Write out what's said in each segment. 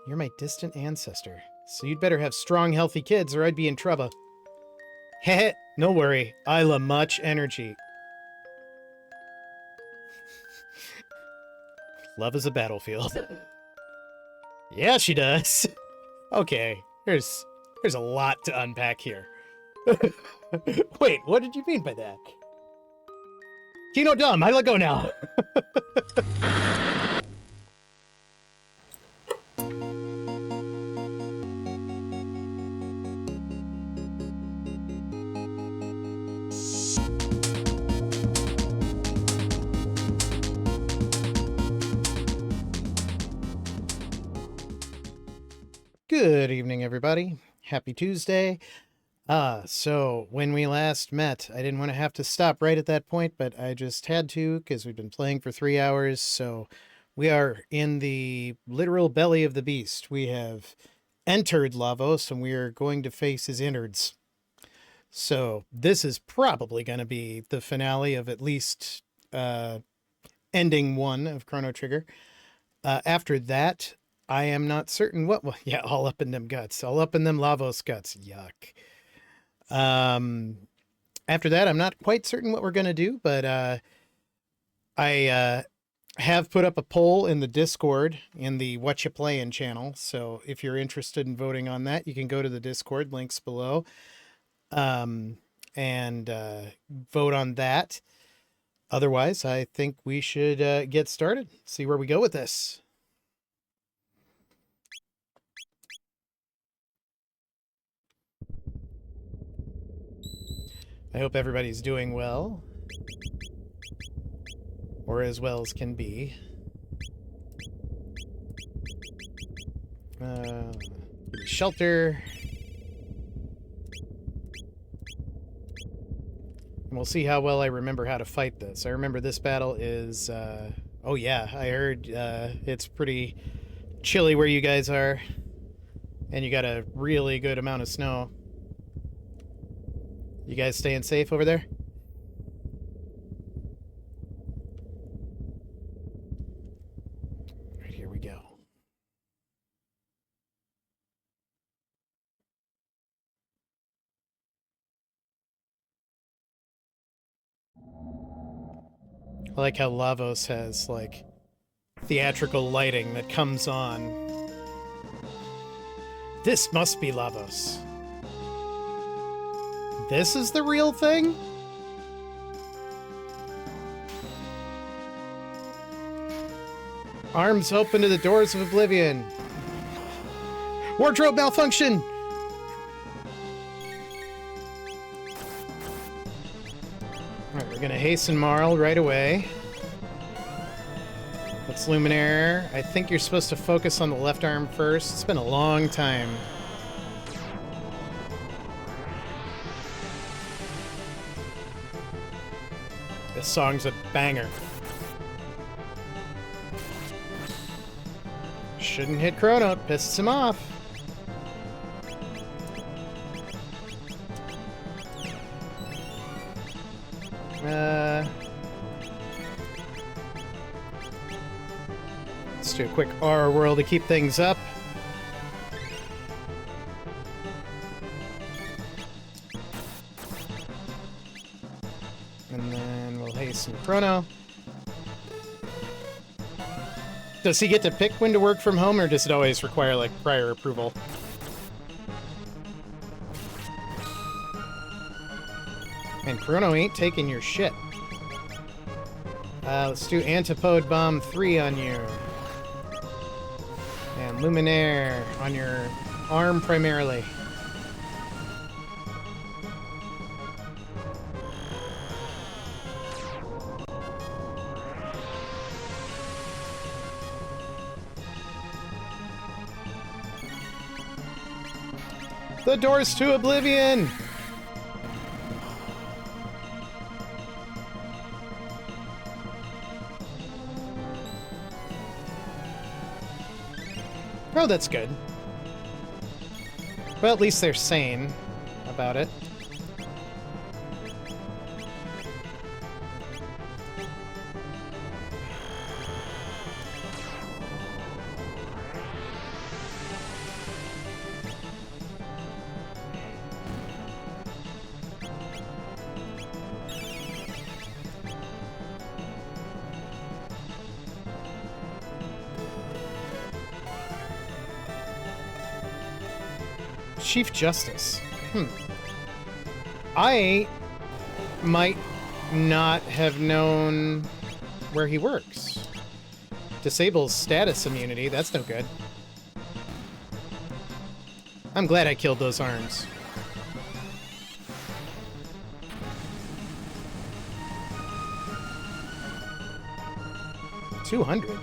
You're my distant ancestor, so you'd better have strong, healthy kids or I'd be in trouble. Heh, no worry. Isla much energy. Love is a battlefield. Yeah, she does. Okay, there's a lot to unpack here. Wait, what did you mean by that? Kino dumb, I let go now. Good evening, everybody. Happy Tuesday. So when we last met, I didn't want to have to stop right at that point, but I just had to because we've been playing for 3 hours. So we are in the literal belly of the beast. We have entered Lavos and we are going to face his innards. So this is probably going to be the finale of at least ending 1 of Chrono Trigger. After that, I am not certain what will... Yeah, all up in them guts. All up in them Lavos guts. Yuck. After that, I'm not quite certain what we're going to do, but I have put up a poll in the Discord in the What You Playin' channel. So if you're interested in voting on that, you can go to the Discord, links below, and vote on that. Otherwise, I think we should get started, see where we go with this. I hope everybody's doing well. Or as well as can be. Shelter. And we'll see how well I remember how to fight this. I remember this battle is... oh yeah, I heard it's pretty chilly where you guys are. And you got a really good amount of snow. You guys staying safe over there? Right, here we go. I like how Lavos has, like, theatrical lighting that comes on. This must be Lavos. This is the real thing? Arms open to the doors of oblivion. Wardrobe malfunction! Alright, we're gonna hasten Marl right away. Let's Luminaire. I think you're supposed to focus on the left arm first. It's been a long time. This song's a banger. Shouldn't hit Chrono, it pisses him off. Let's do a quick aura whirl to keep things up. And then we'll hasten Chrono. Does he get to pick when to work from home, or does it always require, like, prior approval? And Chrono ain't taking your shit. Let's do Antipode Bomb 3 on you. And Luminaire on your arm primarily. The doors to oblivion! Oh, that's good. Well, at least they're sane about it. Chief Justice. I might not have known where he works. Disables status immunity. That's no good. I'm glad I killed those arms. $200.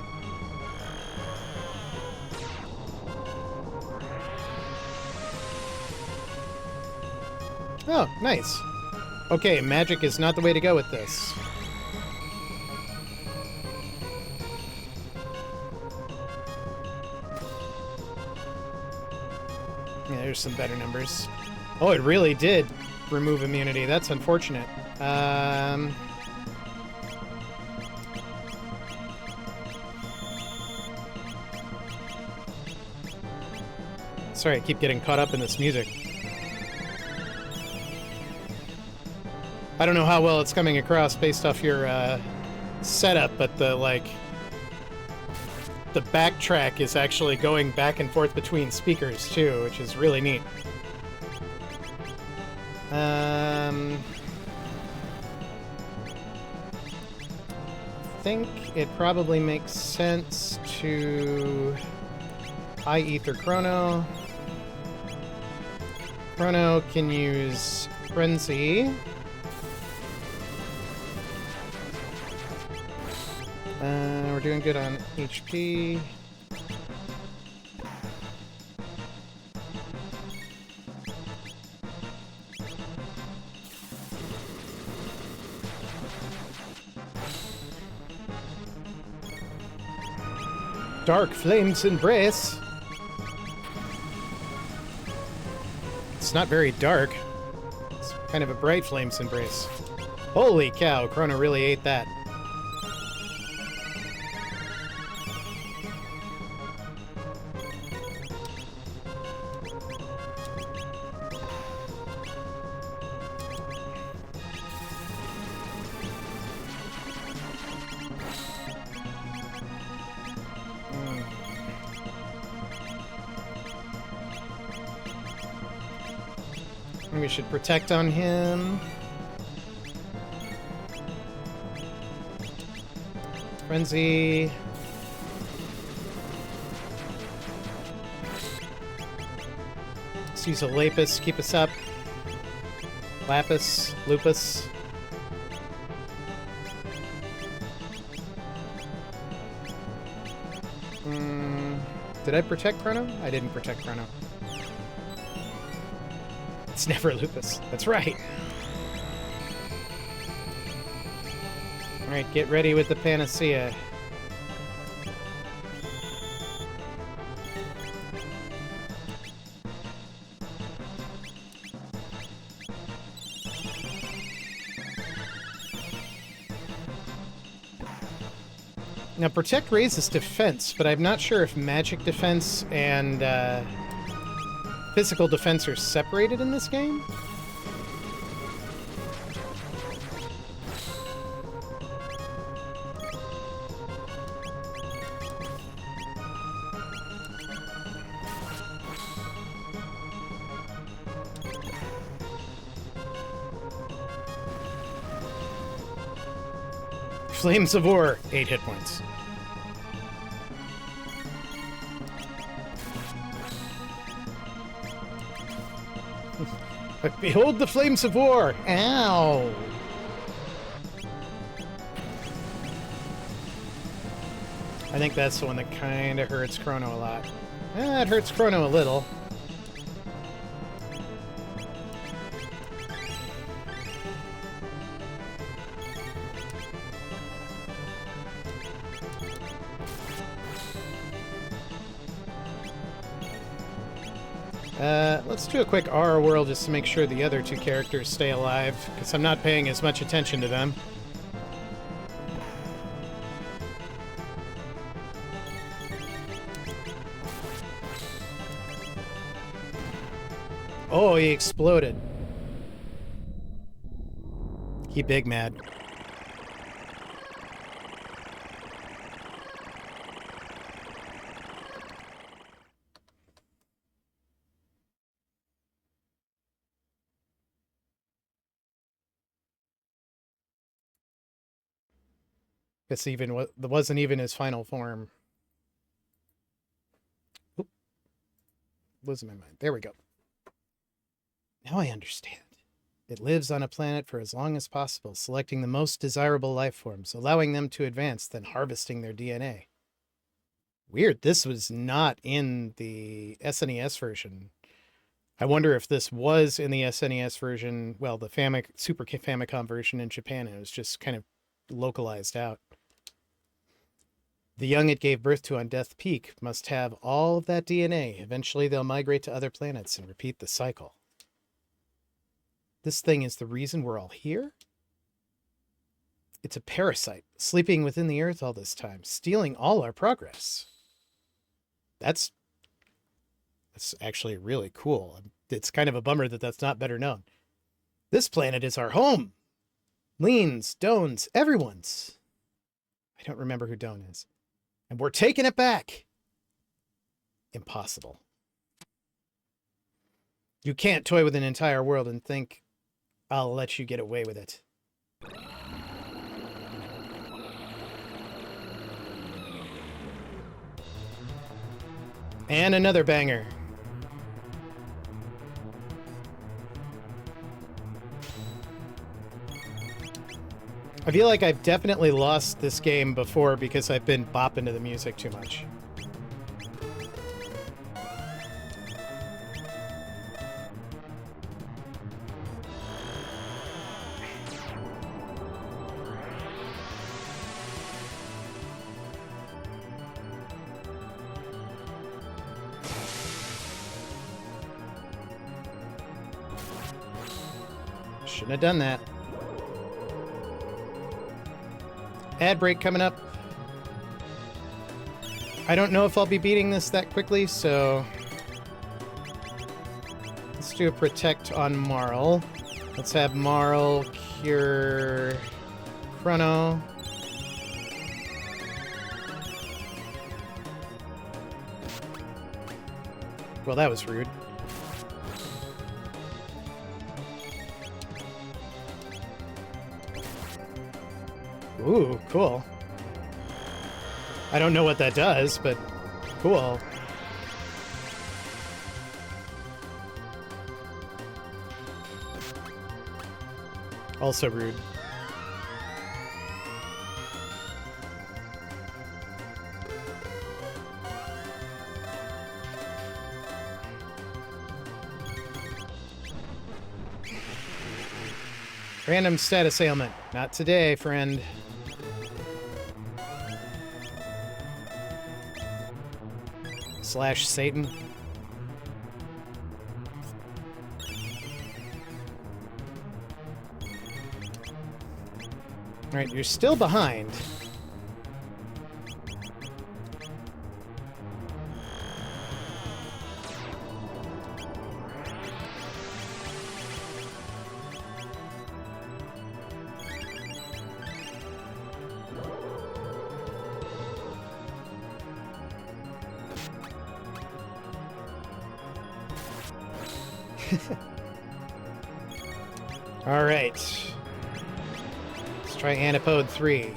Oh, nice. Okay, magic is not the way to go with this. Yeah, there's some better numbers. Oh, it really did remove immunity. That's unfortunate. Sorry, I keep getting caught up in this music. I don't know how well it's coming across based off your setup, but the backtrack is actually going back and forth between speakers too, which is really neat. I think it probably makes sense to high ether Chrono. Chrono can use Frenzy. We're doing good on HP. Dark Flames Embrace. It's not very dark. It's kind of a bright Flames Embrace. Holy cow, Chrono really ate that. We should protect on him. Frenzy. Let's use a Lapis, keep us up. Lapis, Lupus. Did I protect Chrono? I didn't protect Chrono. It's never Lupus. That's right. Alright, get ready with the Panacea. Now, Protect raises defense, but I'm not sure if magic defense and physical defense are separated in this game. Flames of War, 8 hit points. But behold the Flames of War! Ow! I think that's the one that kind of hurts Chrono a lot. It hurts Chrono a little. Let's do a quick R whirl just to make sure the other two characters stay alive, because I'm not paying as much attention to them. Oh, he exploded. He big mad. This even wasn't even his final form. Oop. Losing my mind. There we go. Now I understand. It lives on a planet for as long as possible, selecting the most desirable life forms, allowing them to advance, then harvesting their DNA. Weird, this was not in the SNES version. I wonder if this was in the SNES version, well, the Super Famicom version in Japan, and it was just kind of localized out. The young it gave birth to on Death Peak must have all of that DNA. Eventually they'll migrate to other planets and repeat the cycle. This thing is the reason we're all here? It's a parasite, sleeping within the Earth all this time, stealing all our progress. That's actually really cool. It's kind of a bummer that that's not better known. This planet is our home. Lean's, Doan's, everyone's. I don't remember who Doan is. And we're taking it back. Impossible. You can't toy with an entire world and think I'll let you get away with it. And another banger. I feel like I've definitely lost this game before because I've been bopping to the music too much. Shouldn't have done that. Ad break coming up. I don't know if I'll be beating this that quickly, so let's do a protect on Marl. Let's have Marl cure Chrono. Well, that was rude. Ooh, cool. I don't know what that does, but cool. Also rude. Random status ailment. Not today, friend. Slash Satan. Alright, you're still behind. Alright. Let's try Antipode 3.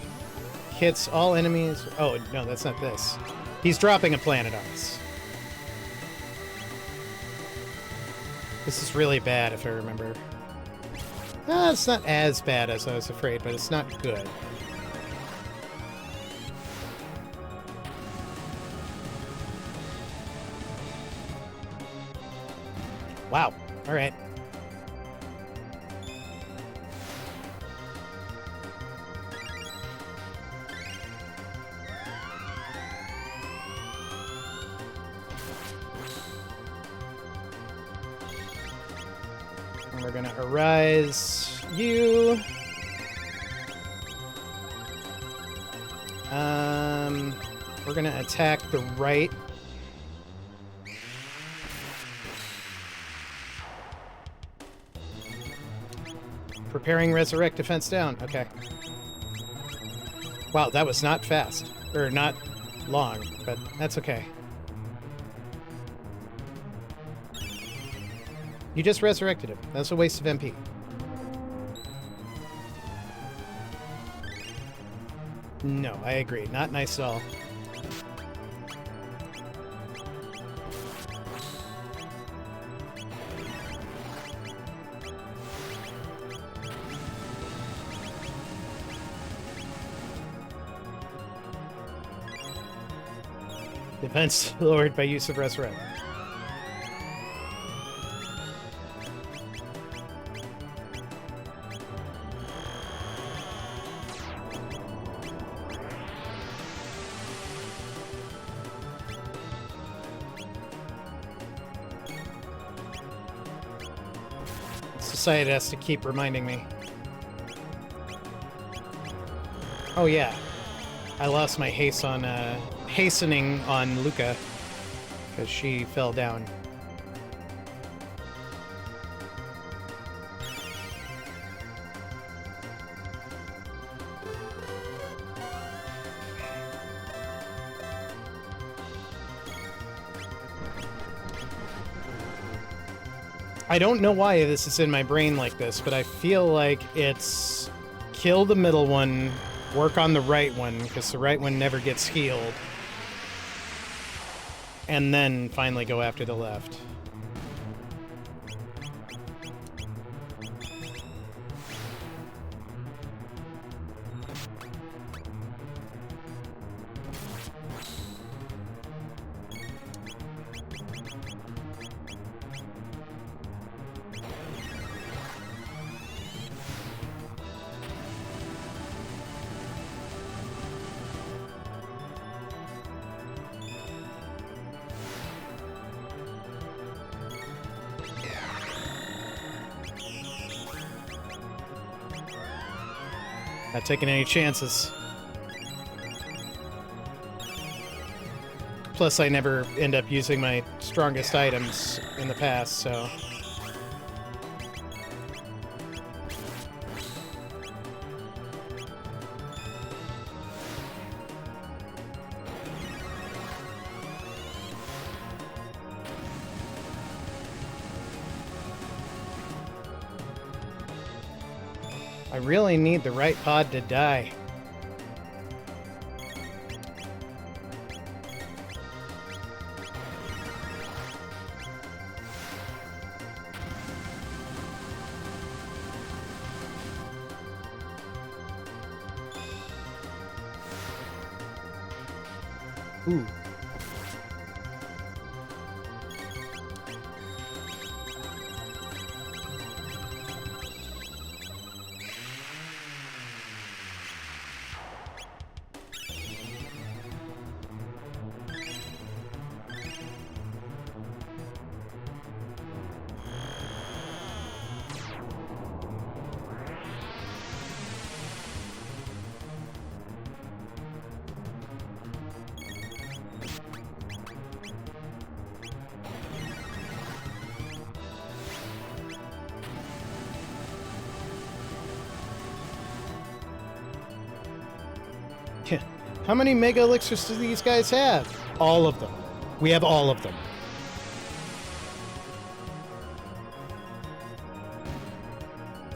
Hits all enemies... Oh, no, that's not this. He's dropping a planet on us. This is really bad, if I remember. It's not as bad as I was afraid, but it's not good. Wow. Alright. And we're gonna arise you. We're gonna attack the right. Preparing resurrect defense down. Okay. Wow, that was not fast. Or not long, but that's okay. You just resurrected him. That's a waste of MP. No, I agree. Not nice at all. Defense lowered by use of Resurrect. Society has to keep reminding me. Oh yeah, I lost my haste on hastening on Luca because she fell down. I don't know why this is in my brain like this, but I feel like it's kill the middle one, work on the right one, because the right one never gets healed, and then finally go after the left. Not taking any chances. Plus, I never end up using my strongest items in the past, so... I really need the right pod to die. Ooh. How many Mega Elixirs do these guys have? All of them. We have all of them.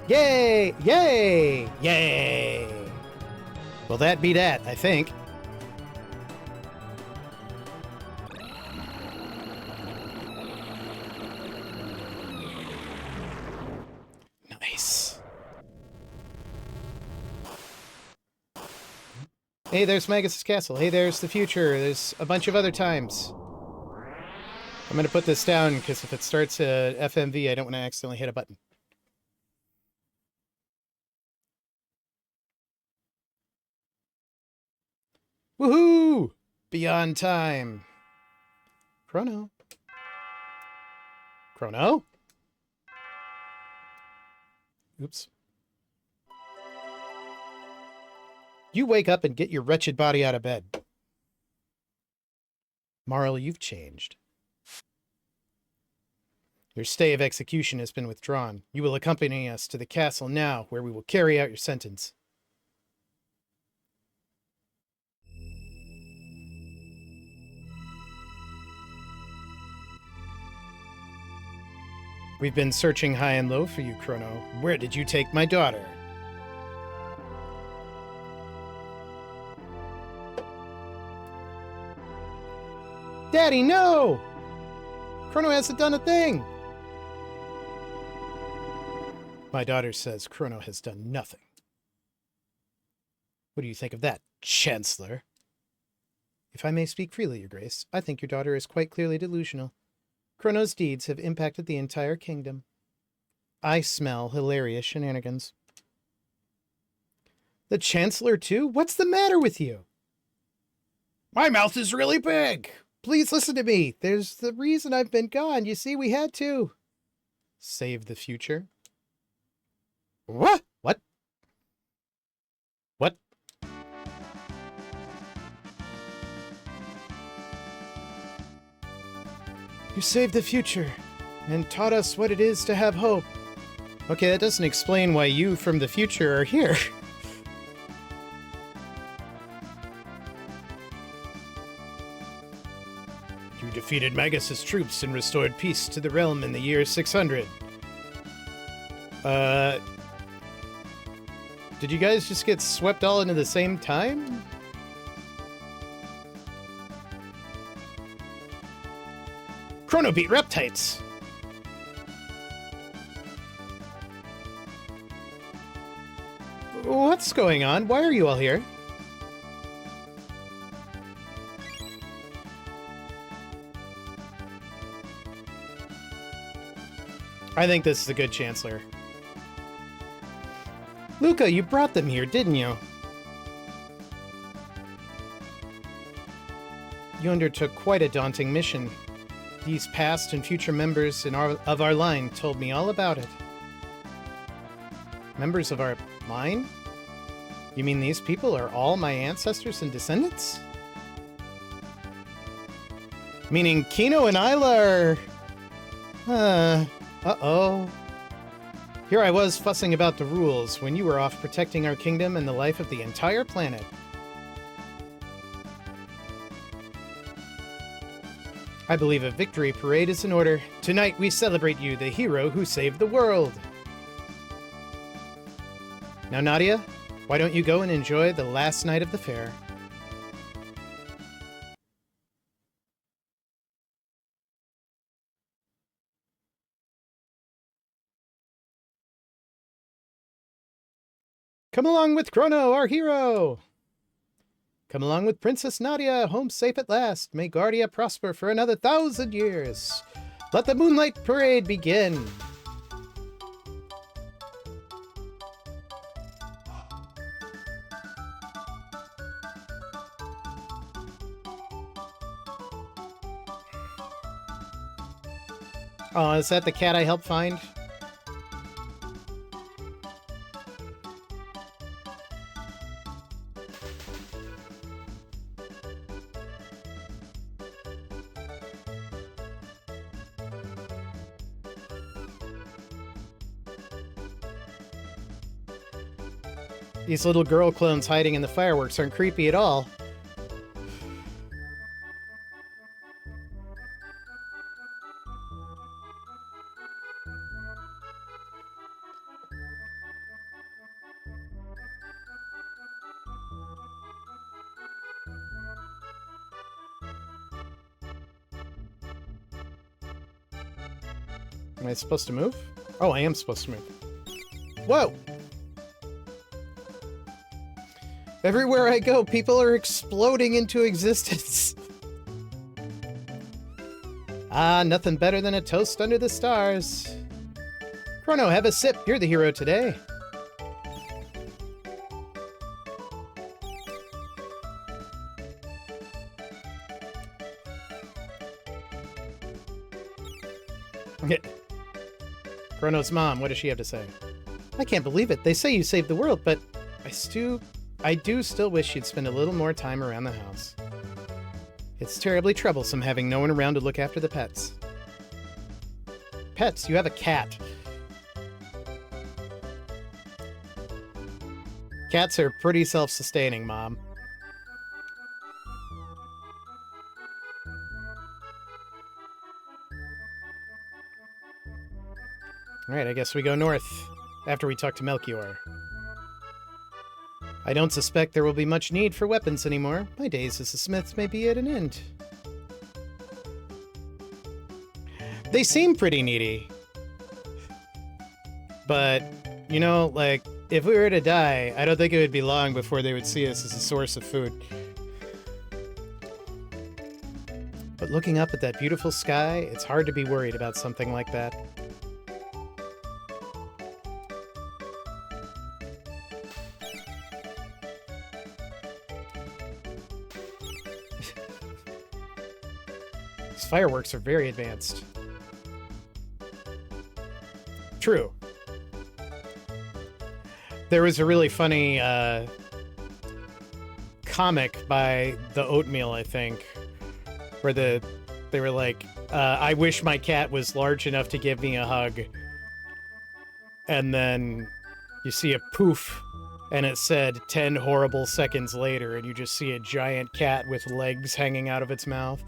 Yay! Yay! Yay! Well, that be that, I think. Nice. Hey, there's Magus' castle. Hey, there's the future. There's a bunch of other times. I'm going to put this down because if it starts a FMV, I don't want to accidentally hit a button. Woohoo! Beyond time. Chrono. Chrono? Oops. You wake up and get your wretched body out of bed. Marl, you've changed. Your stay of execution has been withdrawn. You will accompany us to the castle now, where we will carry out your sentence. We've been searching high and low for you, Chrono. Where did you take my daughter? Daddy, no! Chrono hasn't done a thing! My daughter says Chrono has done nothing. What do you think of that, Chancellor? If I may speak freely, Your Grace, I think your daughter is quite clearly delusional. Chrono's deeds have impacted the entire kingdom. I smell hilarious shenanigans. The Chancellor, too? What's the matter with you? My mouth is really big! Please listen to me. There's the reason I've been gone. You see, we had to. Save the future? What? What? What? You saved the future and taught us what it is to have hope. Okay, that doesn't explain why you from the future are here. You defeated Magus' troops and restored peace to the realm in the year 600. Did you guys just get swept all into the same time? Chrono beat Reptites! What's going on? Why are you all here? I think this is a good Chancellor. Luca, you brought them here, didn't you? You undertook quite a daunting mission. These past and future members of our line told me all about it. Members of our line? You mean these people are all my ancestors and descendants? Meaning Kino and Isla are... uh-oh. Here I was fussing about the rules when you were off protecting our kingdom and the life of the entire planet. I believe a victory parade is in order. Tonight we celebrate you, the hero who saved the world. Now, Nadia, why don't you go and enjoy the last night of the fair? Come along with Chrono, our hero! Come along with Princess Nadia, home safe at last. May Guardia prosper for another 1,000 years. Let the Moonlight Parade begin. Oh, is that the cat I helped find? These little girl clones hiding in the fireworks aren't creepy at all. Am I supposed to move? Oh, I am supposed to move. Whoa! Everywhere I go, people are exploding into existence. Ah, nothing better than a toast under the stars. Chrono, have a sip. You're the hero today. Chrono's mom, what does she have to say? I can't believe it. They say you saved the world, but I do still wish you'd spend a little more time around the house. It's terribly troublesome having no one around to look after the pets. Pets? You have a cat. Cats are pretty self-sustaining, Mom. Alright, I guess we go north, after we talk to Melchior. I don't suspect there will be much need for weapons anymore. My days as a smith may be at an end. They seem pretty needy. But, you know, like, if we were to die, I don't think it would be long before they would see us as a source of food. But looking up at that beautiful sky, it's hard to be worried about something like that. These fireworks are very advanced. True. There was a really funny comic by the Oatmeal, I think, where they were like, I wish my cat was large enough to give me a hug. And then you see a poof, and it said 10 horrible seconds later, and you just see a giant cat with legs hanging out of its mouth.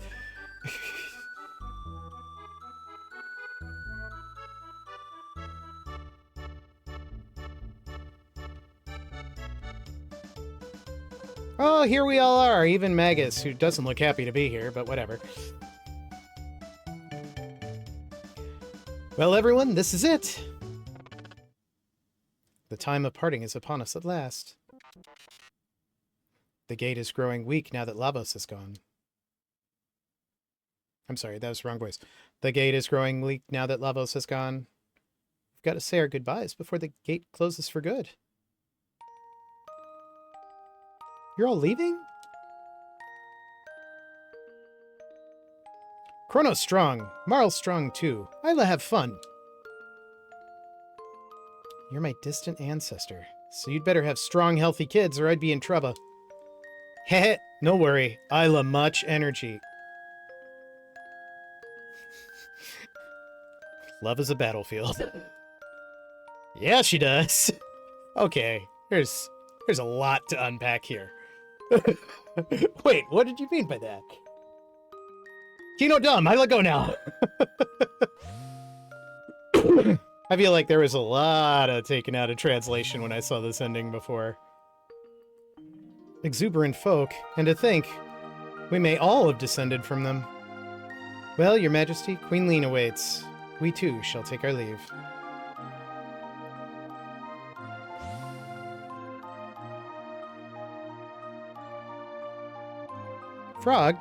Oh, here we all are, even Magus, who doesn't look happy to be here, but whatever. Well, everyone, this is it. The time of parting is upon us at last. The gate is growing weak now that Lavos is gone. I'm sorry, that was the wrong voice. The gate is growing weak now that Lavos is gone. We've got to say our goodbyes before the gate closes for good. You're all leaving? Chrono's strong. Marl's strong too. I'll have fun. You're my distant ancestor, so you'd better have strong, healthy kids or I'd be in trouble. Heh, no worry. Isla much energy. Love is a battlefield. Yeah, she does. Okay, there's a lot to unpack here. Wait, what did you mean by that? Kino dumb, I let go now. I feel like there was a lot of taken out of translation when I saw this ending before. Exuberant folk, and to think, we may all have descended from them. Well, your majesty, Queen Leene awaits. We too shall take our leave. Frog?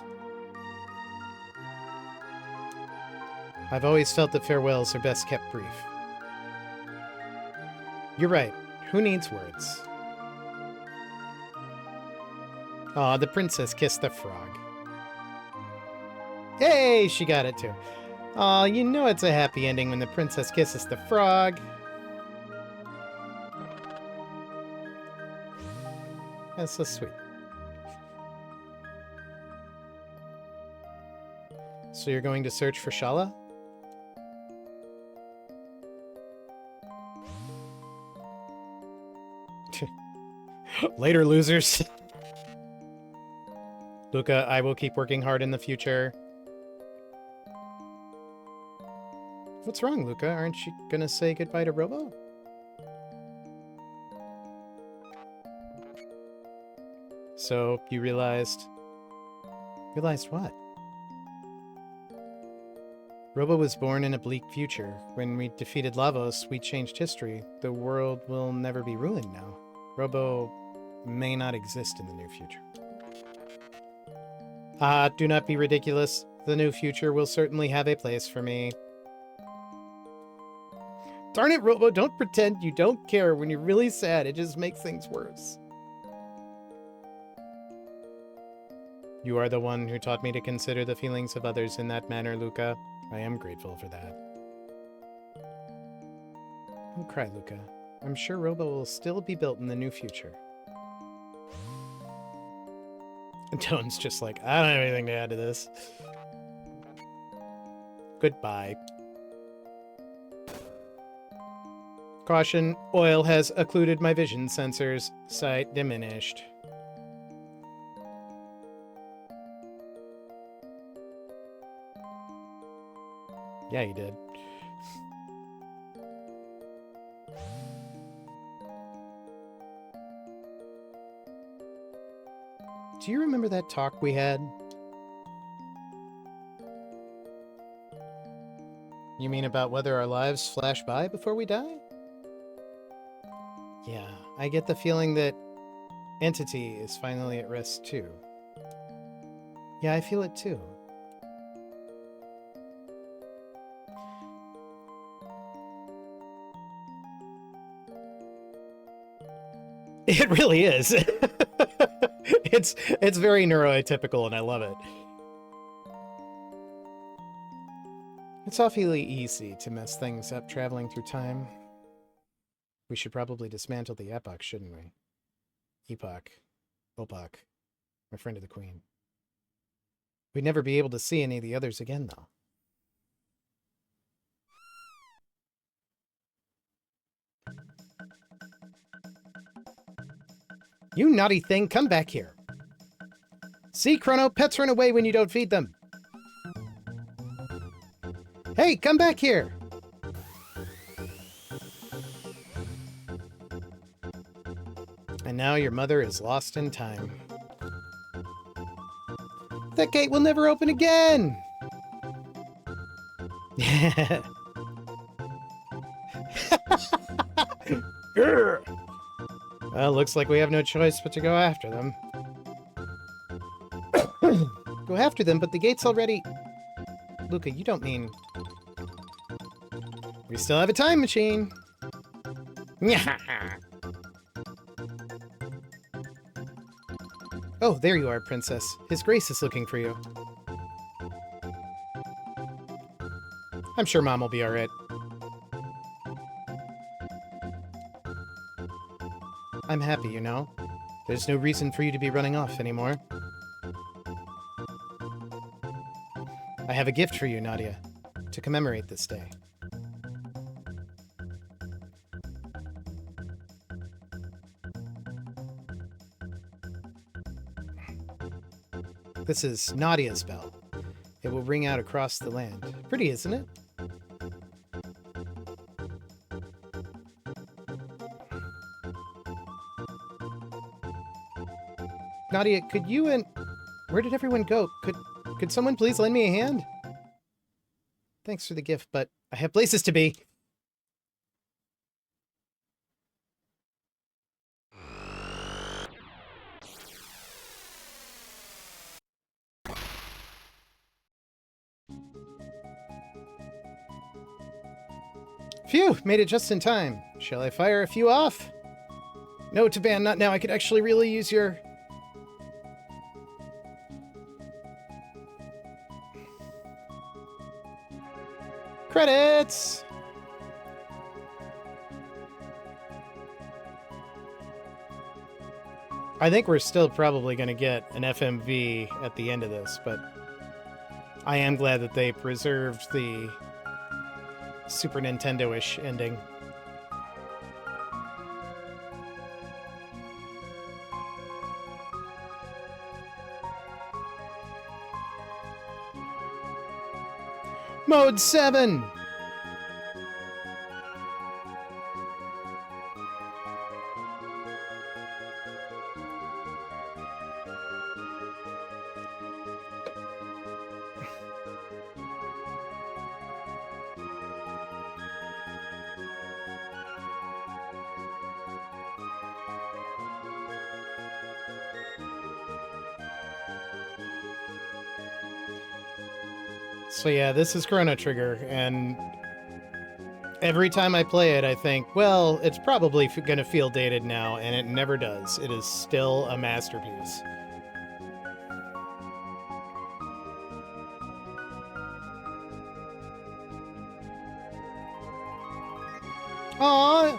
I've always felt that farewells are best kept brief. You're right. Who needs words? Aw, the princess kissed the frog. Hey, she got it too. Aw, you know it's a happy ending when the princess kisses the frog. That's so sweet. So you're going to search for Shala? Later, losers. Luca, I will keep working hard in the future. What's wrong, Luca? Aren't you gonna say goodbye to Robo? So, you realized... Realized what? Robo was born in a bleak future. When we defeated Lavos, we changed history. The world will never be ruined now. Robo may not exist in the near future. Ah, do not be ridiculous. The new future will certainly have a place for me. Darn it, Robo, don't pretend you don't care when you're really sad. It just makes things worse. You are the one who taught me to consider the feelings of others in that manner, Luca. I am grateful for that. Don't cry, Luca. I'm sure Robo will still be built in the new future. And Tone's just like, I don't have anything to add to this. Goodbye. Caution, oil has occluded my vision sensors. Sight diminished. Yeah, you did. Do you remember that talk we had? You mean about whether our lives flash by before we die? Yeah, I get the feeling that Entity is finally at rest too. Yeah, I feel it too. It really is. It's very neuroatypical and I love it. It's awfully easy to mess things up traveling through time. We should probably dismantle the epoch, shouldn't we? Epoch. Opok. My friend of the Queen. We'd never be able to see any of the others again, though. You naughty thing, come back here. See, Chrono, pets run away when you don't feed them. Hey, come back here! And now your mother is lost in time. That gate will never open again! Well, looks like we have no choice but to go after them. Go after them, but the gate's already... Luca, you don't mean... We still have a time machine! Oh, there you are, Princess. His Grace is looking for you. I'm sure Mom will be alright. I'm happy, you know. There's no reason for you to be running off anymore. I have a gift for you, Nadia, to commemorate this day. This is Nadia's bell. It will ring out across the land. Pretty, isn't it? Nadia, could you and... Where did everyone go? Could someone please lend me a hand? Thanks for the gift, but I have places to be. Phew, made it just in time. Shall I fire a few off? No, Taban, not now. I could actually really use your... Credits! I think we're still probably going to get an FMV at the end of this, but I am glad that they preserved the Super Nintendo-ish ending. Mode 7! So yeah, this is Chrono Trigger, and every time I play it, I think, well, it's probably gonna feel dated now, and it never does. It is still a masterpiece. Aww!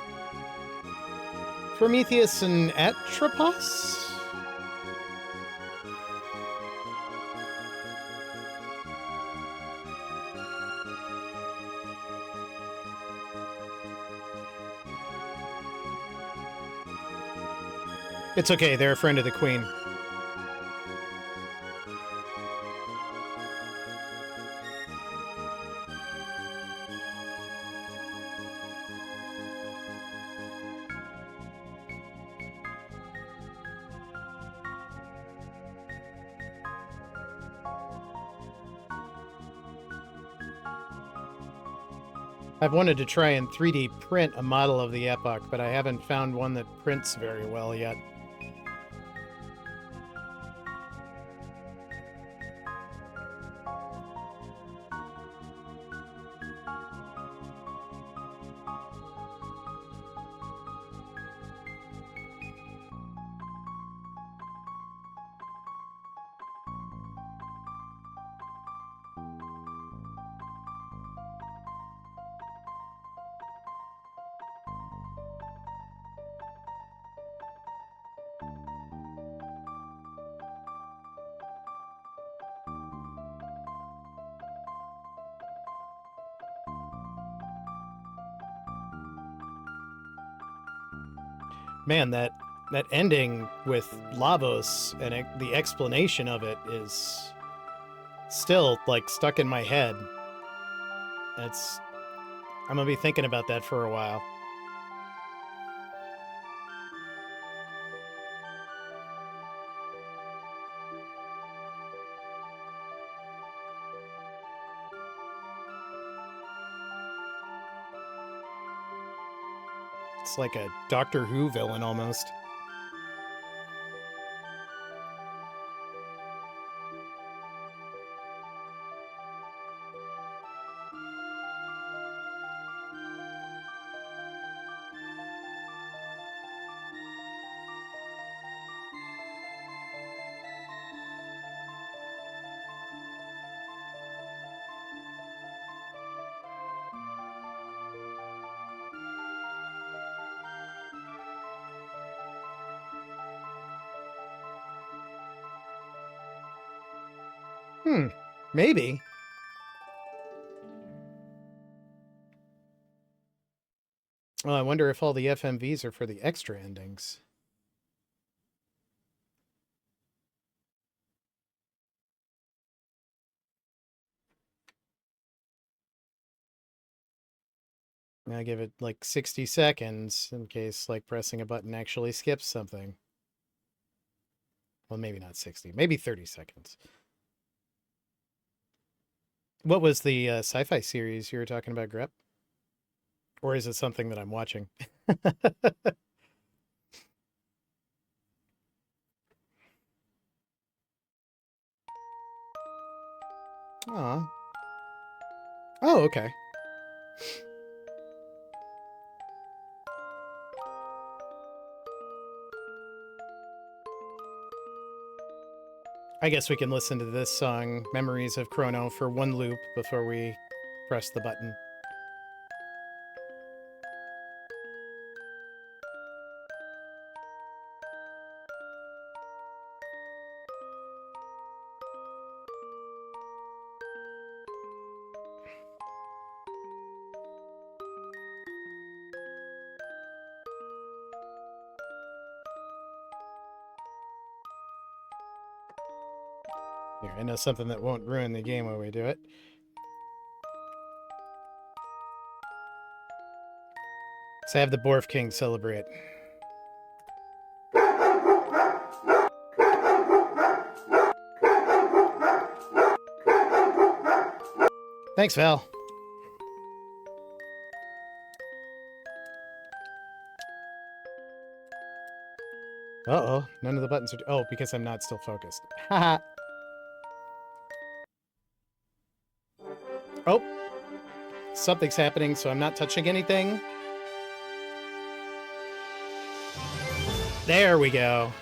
Prometheus and Atropos? It's okay, they're a friend of the Queen. I've wanted to try and 3D print a model of the Epoch, but I haven't found one that prints very well yet. Man, that ending with Lavos and the explanation of it is still, like, stuck in my head. I'm gonna be thinking about that for a while. It's like a Doctor Who villain, almost. Maybe. Well, I wonder if all the FMVs are for the extra endings. I give it like 60 seconds in case, like, pressing a button actually skips something. Well, maybe not 60, maybe 30 seconds. What was the sci-fi series you were talking about, Grep? Or is it something that I'm watching? Aw. Oh, okay. I guess we can listen to this song, Memories of Chrono, for one loop before we press the button. Here, I know something that won't ruin the game while we do it. So I have the Borf King celebrate. Thanks, Val. Uh-oh, none of the buttons are... Oh, because I'm not still focused. Haha. Oh. Something's happening, so I'm not touching anything. There we go.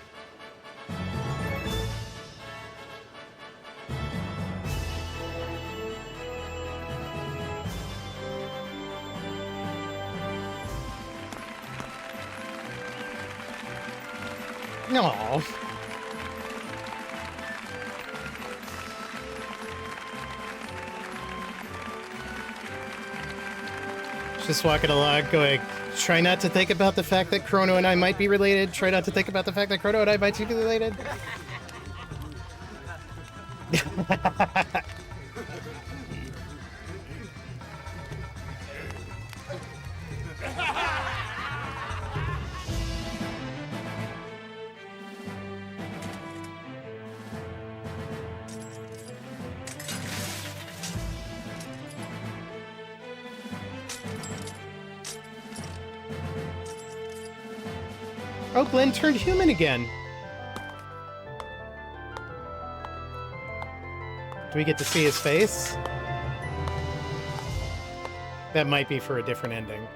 No. Just walking along going, try not to think about the fact that Chrono and I might be related. Try not to think about the fact that Chrono and I might be related. Oh, Glenn turned human again. Do we get to see his face? That might be for a different ending.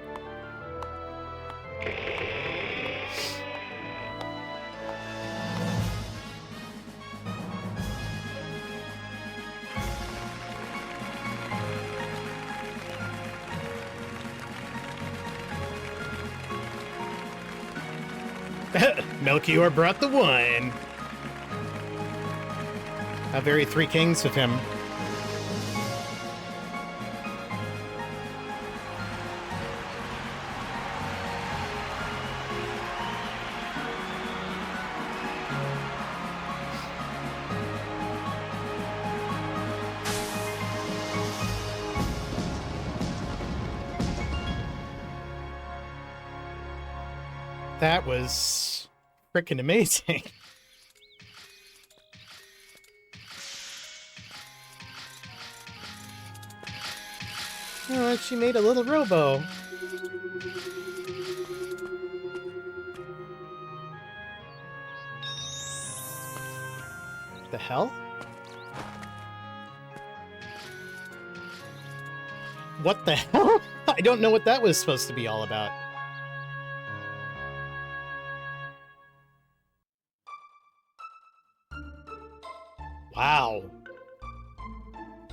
Melchior brought the wine. How very Three Kings of him. That was freaking amazing. Oh, she made a little robo. The hell? What the hell? I don't know what that was supposed to be all about. Wow.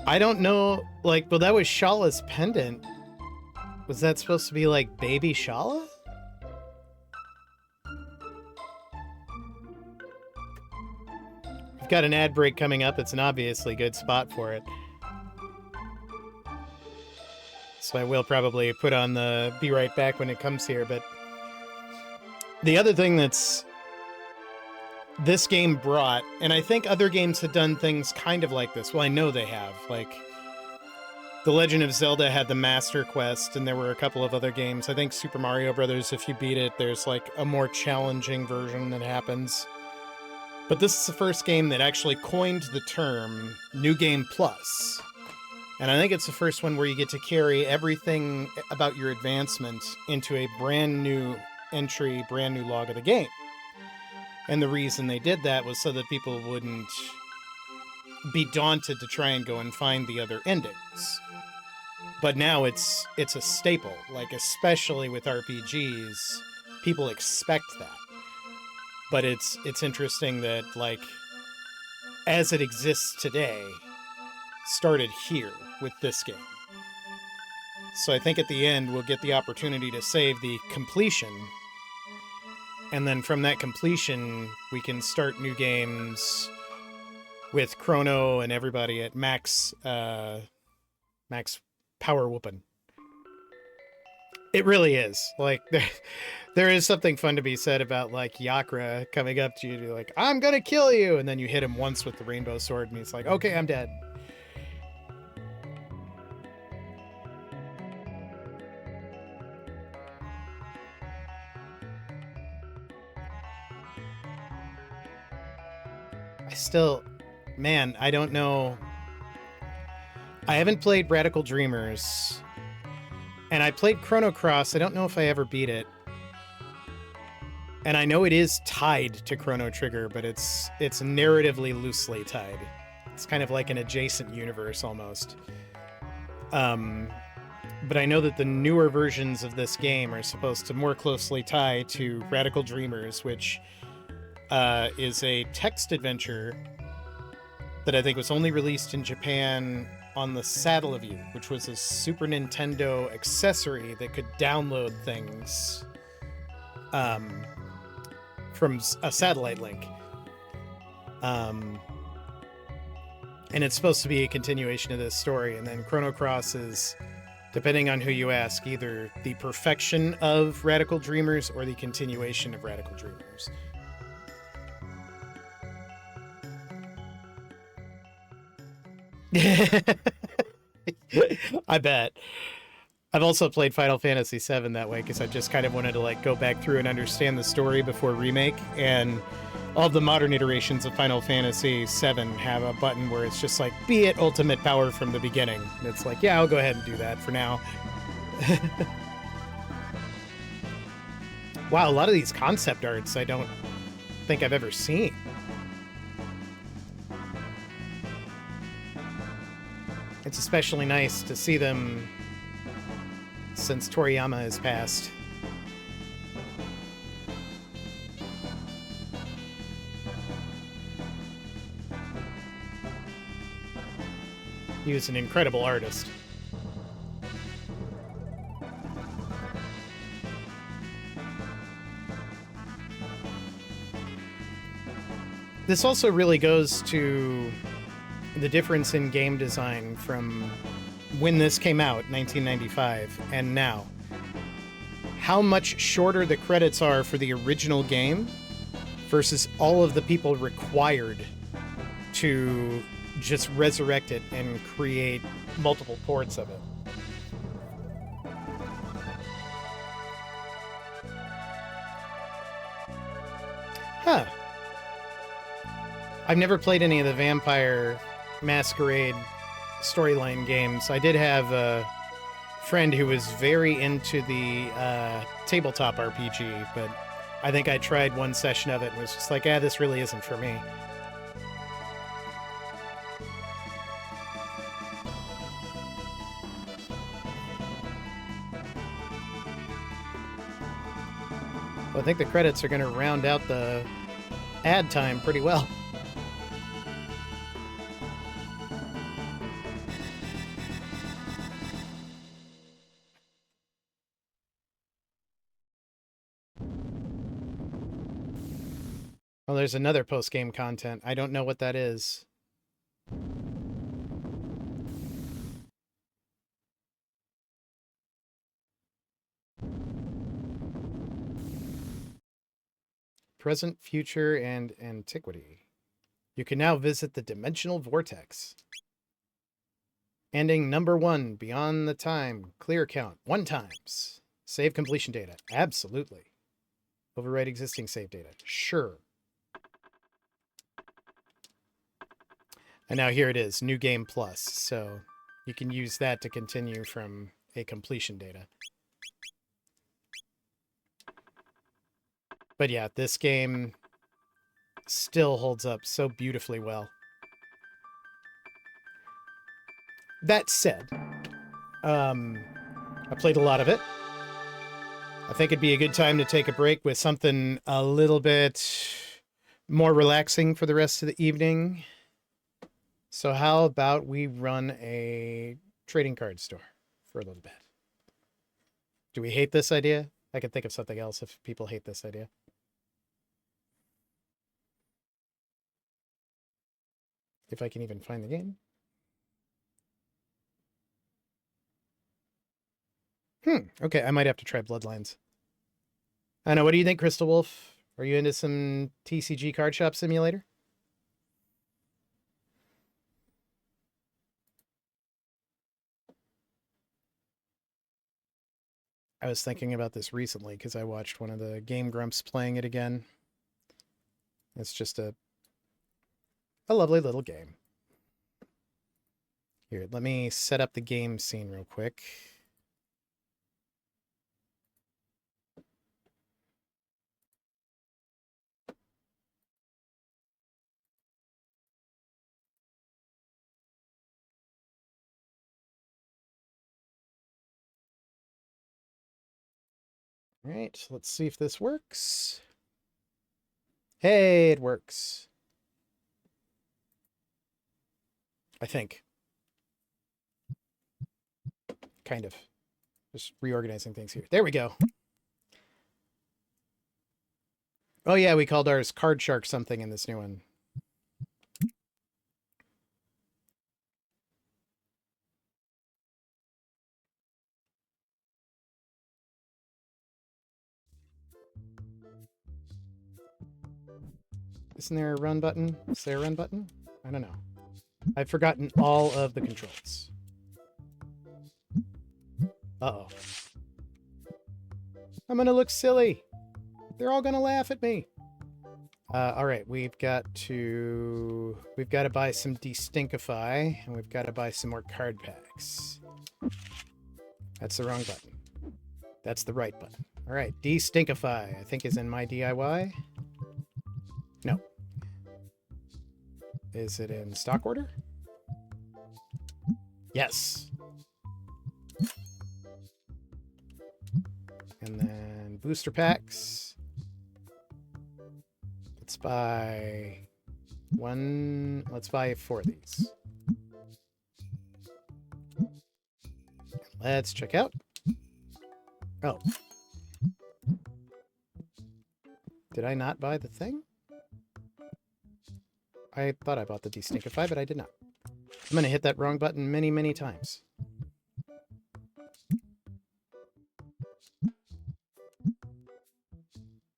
I don't know, like, well, that was Shala's pendant. Was that supposed to be, like, baby Shala? We've got an ad break coming up. It's an obviously good spot for it. So I will probably put on the be right back when it comes here, but the other thing that's this game brought, and I think other games had done things kind of like this. Well, I know they have. Like, The Legend of Zelda had the Master Quest, and there were a couple of other games. I think Super Mario Brothers, if you beat it, there's like a more challenging version that happens. But this is the first game that actually coined the term New Game Plus. And I think it's the first one where you get to carry everything about your advancement into a brand new entry, brand new log of the game. And the reason they did that was so that people wouldn't be daunted to try and go and find the other endings. But now it's a staple, like especially with RPGs, people expect that. But it's interesting that, like, as it exists today, started here with this game. So I think at the end we'll get the opportunity to save the completion. And then from that completion, we can start new games with Chrono and everybody at max power whooping. It really is. Like, there is something fun to be said about, like, Yakra coming up to you to be like, I'm gonna kill you! And then you hit him once with the rainbow sword and he's like, okay, I'm dead. Man, I don't know. I haven't played Radical Dreamers. And I played Chrono Cross. I don't know if I ever beat it. And I know it is tied to Chrono Trigger, but it's narratively loosely tied. It's kind of like an adjacent universe almost. But I know that the newer versions of this game are supposed to more closely tie to Radical Dreamers, which is a text adventure that I think was only released in Japan on the Satellaview, which was a Super Nintendo accessory that could download things from a satellite link. And it's supposed to be a continuation of this story. And then Chrono Cross is, depending on who you ask, either the perfection of Radical Dreamers or the continuation of Radical Dreamers. I bet. I've also played Final Fantasy VII that way because I just kind of wanted to, like, go back through and understand the story before remake, and all the modern iterations of Final Fantasy VII have a button where it's just like, be it ultimate power from the beginning. And it's like, yeah, I'll go ahead and do that for now. Wow, a lot of these concept arts I don't think I've ever seen. It's especially nice to see them since Toriyama has passed. He was an incredible artist. This also really goes to the difference in game design from when this came out, 1995, and now. How much shorter the credits are for the original game versus all of the people required to just resurrect it and create multiple ports of it. Huh. I've never played any of the Vampire Masquerade storyline games. I did have a friend who was very into the tabletop RPG, but I think I tried one session of it and was just like, this really isn't for me. Well, I think the credits are going to round out the ad time pretty well. Well, there's another post-game content. I don't know what that is. Present, future, and antiquity. You can now visit the Dimensional Vortex. Ending number 1, beyond the time. Clear count, 1 times. Save completion data. Absolutely. Overwrite existing save data. Sure. And now here it is, New Game Plus. So you can use that to continue from a completion data. But yeah, this game still holds up so beautifully well. That said, I played a lot of it. I think it'd be a good time to take a break with something a little bit more relaxing for the rest of the evening. So how about we run a trading card store for a little bit? Do we hate this idea? I could think of something else if people hate this idea. If I can even find the game. Okay, I might have to try Bloodlines. I know, what do you think, Crystal Wolf? Are you into some TCG Card Shop Simulator? I was thinking about this recently because I watched one of the Game Grumps playing it again. It's just a lovely little game. Here, let me set up the game scene real quick. All right, let's see if this works. Hey, it works. I think. Kind of. Just reorganizing things here. There we go. Oh yeah, we called ours Card Shark something in this new one. Isn't there a run button? Is there a run button? I don't know. I've forgotten all of the controls. Uh-oh. I'm gonna look silly. They're all gonna laugh at me. All right, we've got to buy some Destinkify, and we've got to buy some more card packs. That's the wrong button. That's the right button. All right, De-Stinkify, I think is in my DIY. No. Is it in stock order? Yes. And then booster packs. Let's buy one. Let's buy 4 of these. Let's check out. Oh. Did I not buy the thing? I thought I bought the De-Stinkify, but I did not. I'm going to hit that wrong button many, many times.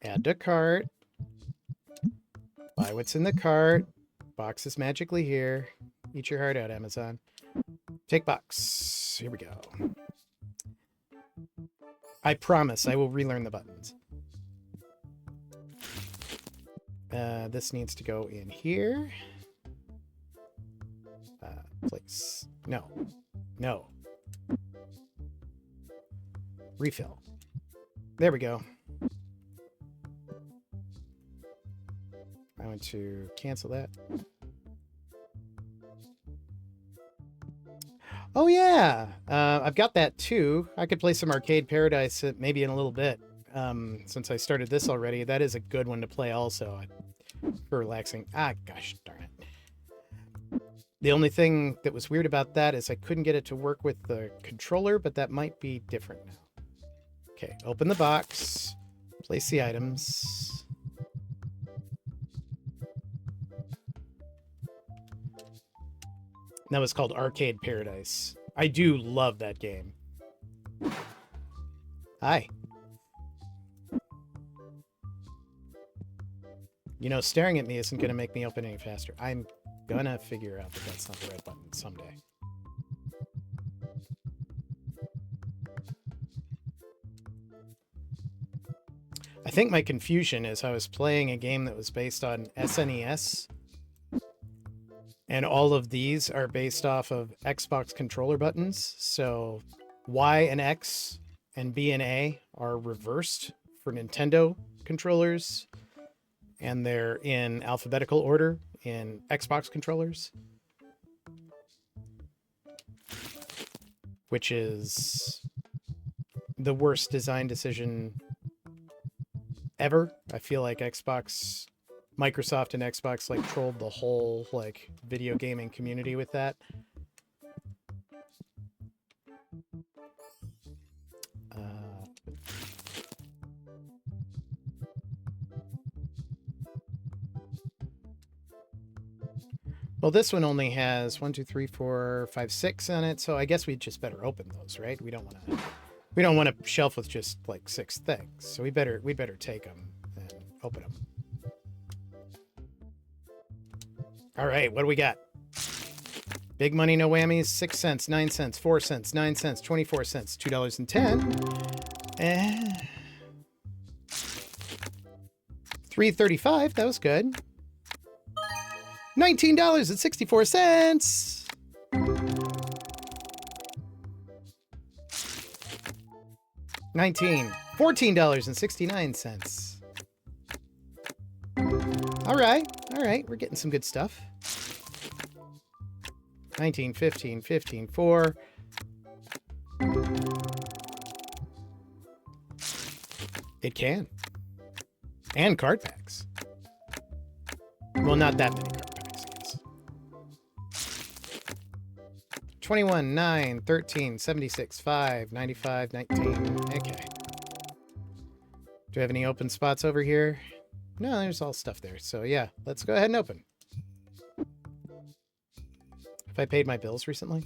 Add to cart. Buy what's in the cart. Box is magically here. Eat your heart out, Amazon. Take box. Here we go. I promise I will relearn the buttons. This needs to go in here. Place. No. No. Refill. There we go. I want to cancel that. Oh yeah, I've got that too. I could play some Arcade Paradise maybe in a little bit. Since I started this already, that is a good one to play also for relaxing. Ah, gosh darn it. The only thing that was weird about that is I couldn't get it to work with the controller, but that might be different now. Okay, open the box, place the items. That was called Arcade Paradise. I do love that game. Hi. You know, staring at me isn't going to make me open any faster. I'm going to figure out that that's not the right button someday. I think my confusion is I was playing a game that was based on SNES. And all of these are based off of Xbox controller buttons. So Y and X and B and A are reversed for Nintendo controllers. And they're in alphabetical order in Xbox controllers. Which is the worst design decision ever. I feel like Microsoft and Xbox like trolled the whole like video gaming community with that. Well, this one only has 1, 2, 3, 4, 5, 6 on it, so I guess we just better open those, right? We don't want a shelf with just like 6 things, so we better take them and open them. All right, what do we got? Big money, no whammies. 6 cents, 9 cents, 4 cents, 9 cents, 24 cents, $2.10. And $3.35. That was good. $19.64. $14.69. All right, we're getting some good stuff. 19, 15, 15, 4. It can. And card packs. Well, not that many card packs, I guess. 21, 9, 13, 76, 5, 95, 19. Okay. Do we have any open spots over here? No, there's all stuff there. So yeah, let's go ahead and open. Have I paid my bills recently?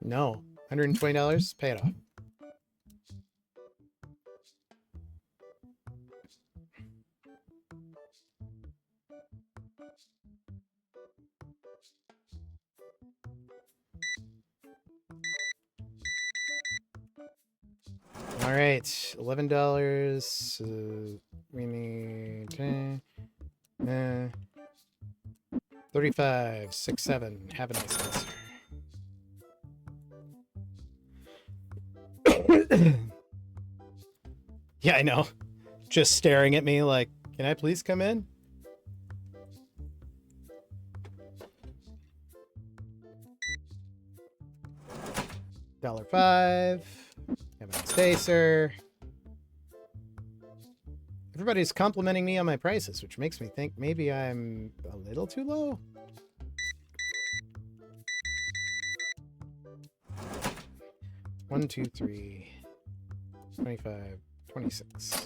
No. $120? Pay it off. All right, $11. We need 35, 6, 7. Have a nice day, sir. Yeah, I know. Just staring at me like, can I please come in? $1.05. Have a nice day, sir. Everybody's complimenting me on my prices, which makes me think maybe I'm a little too low. One, two, three, 25, 26.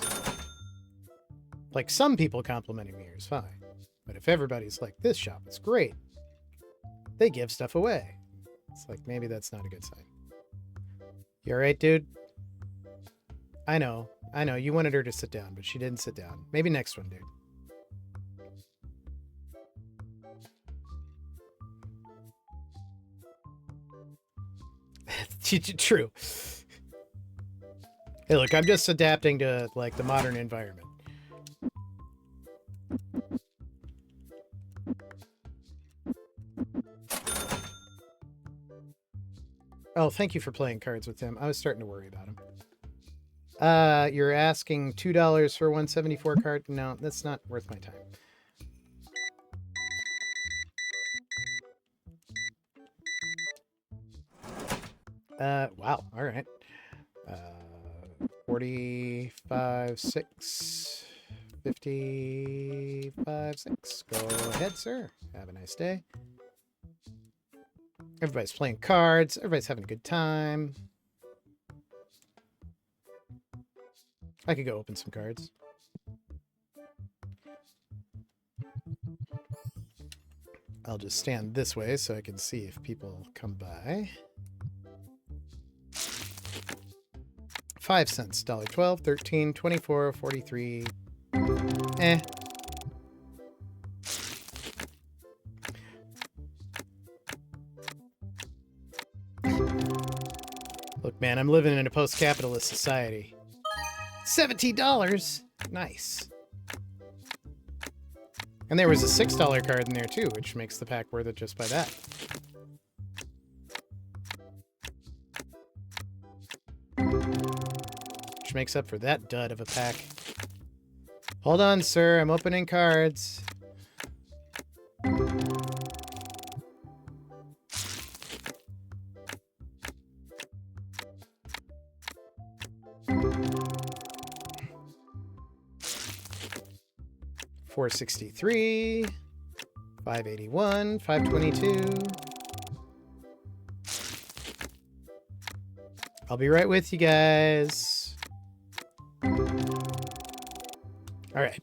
Like, some people complimenting me is fine. But if everybody's like, this shop is great, they give stuff away. It's like, maybe that's not a good sign. You alright, dude? I know. You wanted her to sit down, but she didn't sit down. Maybe next one, dude. True. Hey, look, I'm just adapting to, like, the modern environment. Oh, thank you for playing cards with him. I was starting to worry about him. You're asking $2 for 174 card? No, that's not worth my time. Wow, all right. 45, 6, 55, 6. Go ahead, sir. Have a nice day. Everybody's playing cards. Everybody's having a good time. I could go open some cards. I'll just stand this way so I can see if people come by. 5 cents. $1.12, 13, 24, 43. Eh. Look, man, I'm living in a post-capitalist society. $17! Nice. And there was a $6 card in there, too, which makes the pack worth it just by that. Which makes up for that dud of a pack. Hold on, sir. I'm opening cards. $463, $581, $522. I'll be right with you guys. All right.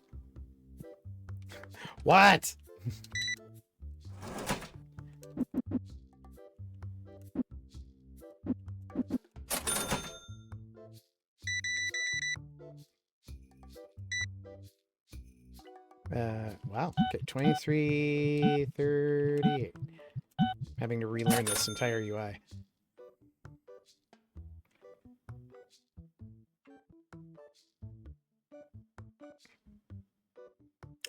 What? Wow. Okay, 2338. Having to relearn this entire UI.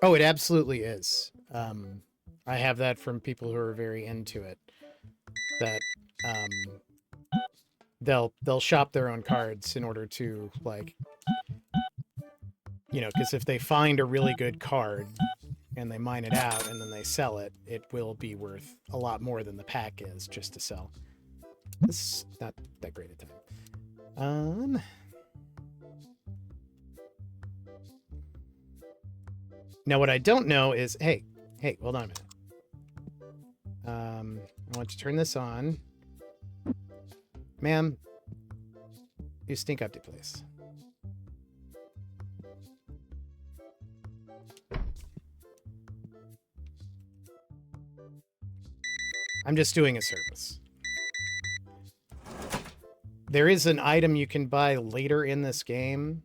Oh, it absolutely is. I have that from people who are very into it. That they'll shop their own cards in order to, like, you know, because if they find a really good card and they mine it out and then they sell it, it will be worth a lot more than the pack is just to sell. This is not that great a time. Now what I don't know is, hey, hold on a minute. I want to turn this on. Ma'am, you stink up to place. I'm just doing a service. There is an item you can buy later in this game.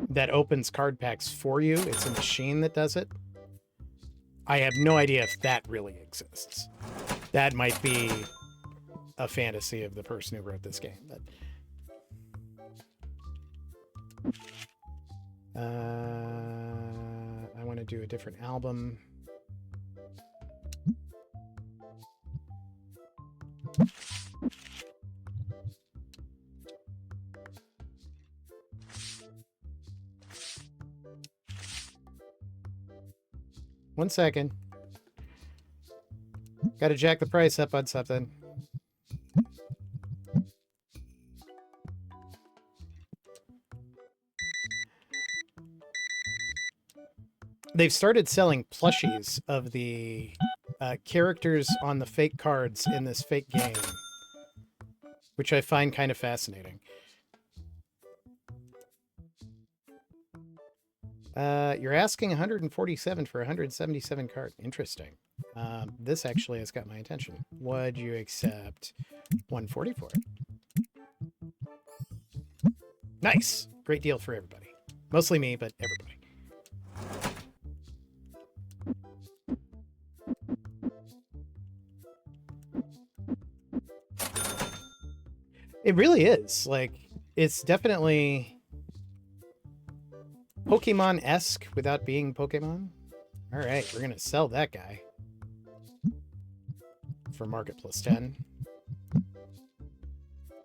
That opens card packs for you. It's a machine that does it. I have no idea if that really exists. That might be a fantasy of the person who wrote this game. But I want to do a different album. 1 second. Gotta jack the price up on something. They've started selling plushies of the characters on the fake cards in this fake game, which I find kind of fascinating. You're asking 147 for a 177 card. Interesting. This actually has got my attention. Would you accept 140 for it? Nice! Great deal for everybody. Mostly me, but everybody. It really is. Like, it's definitely Pokemon-esque without being Pokemon. All right, we're going to sell that guy for market plus 10.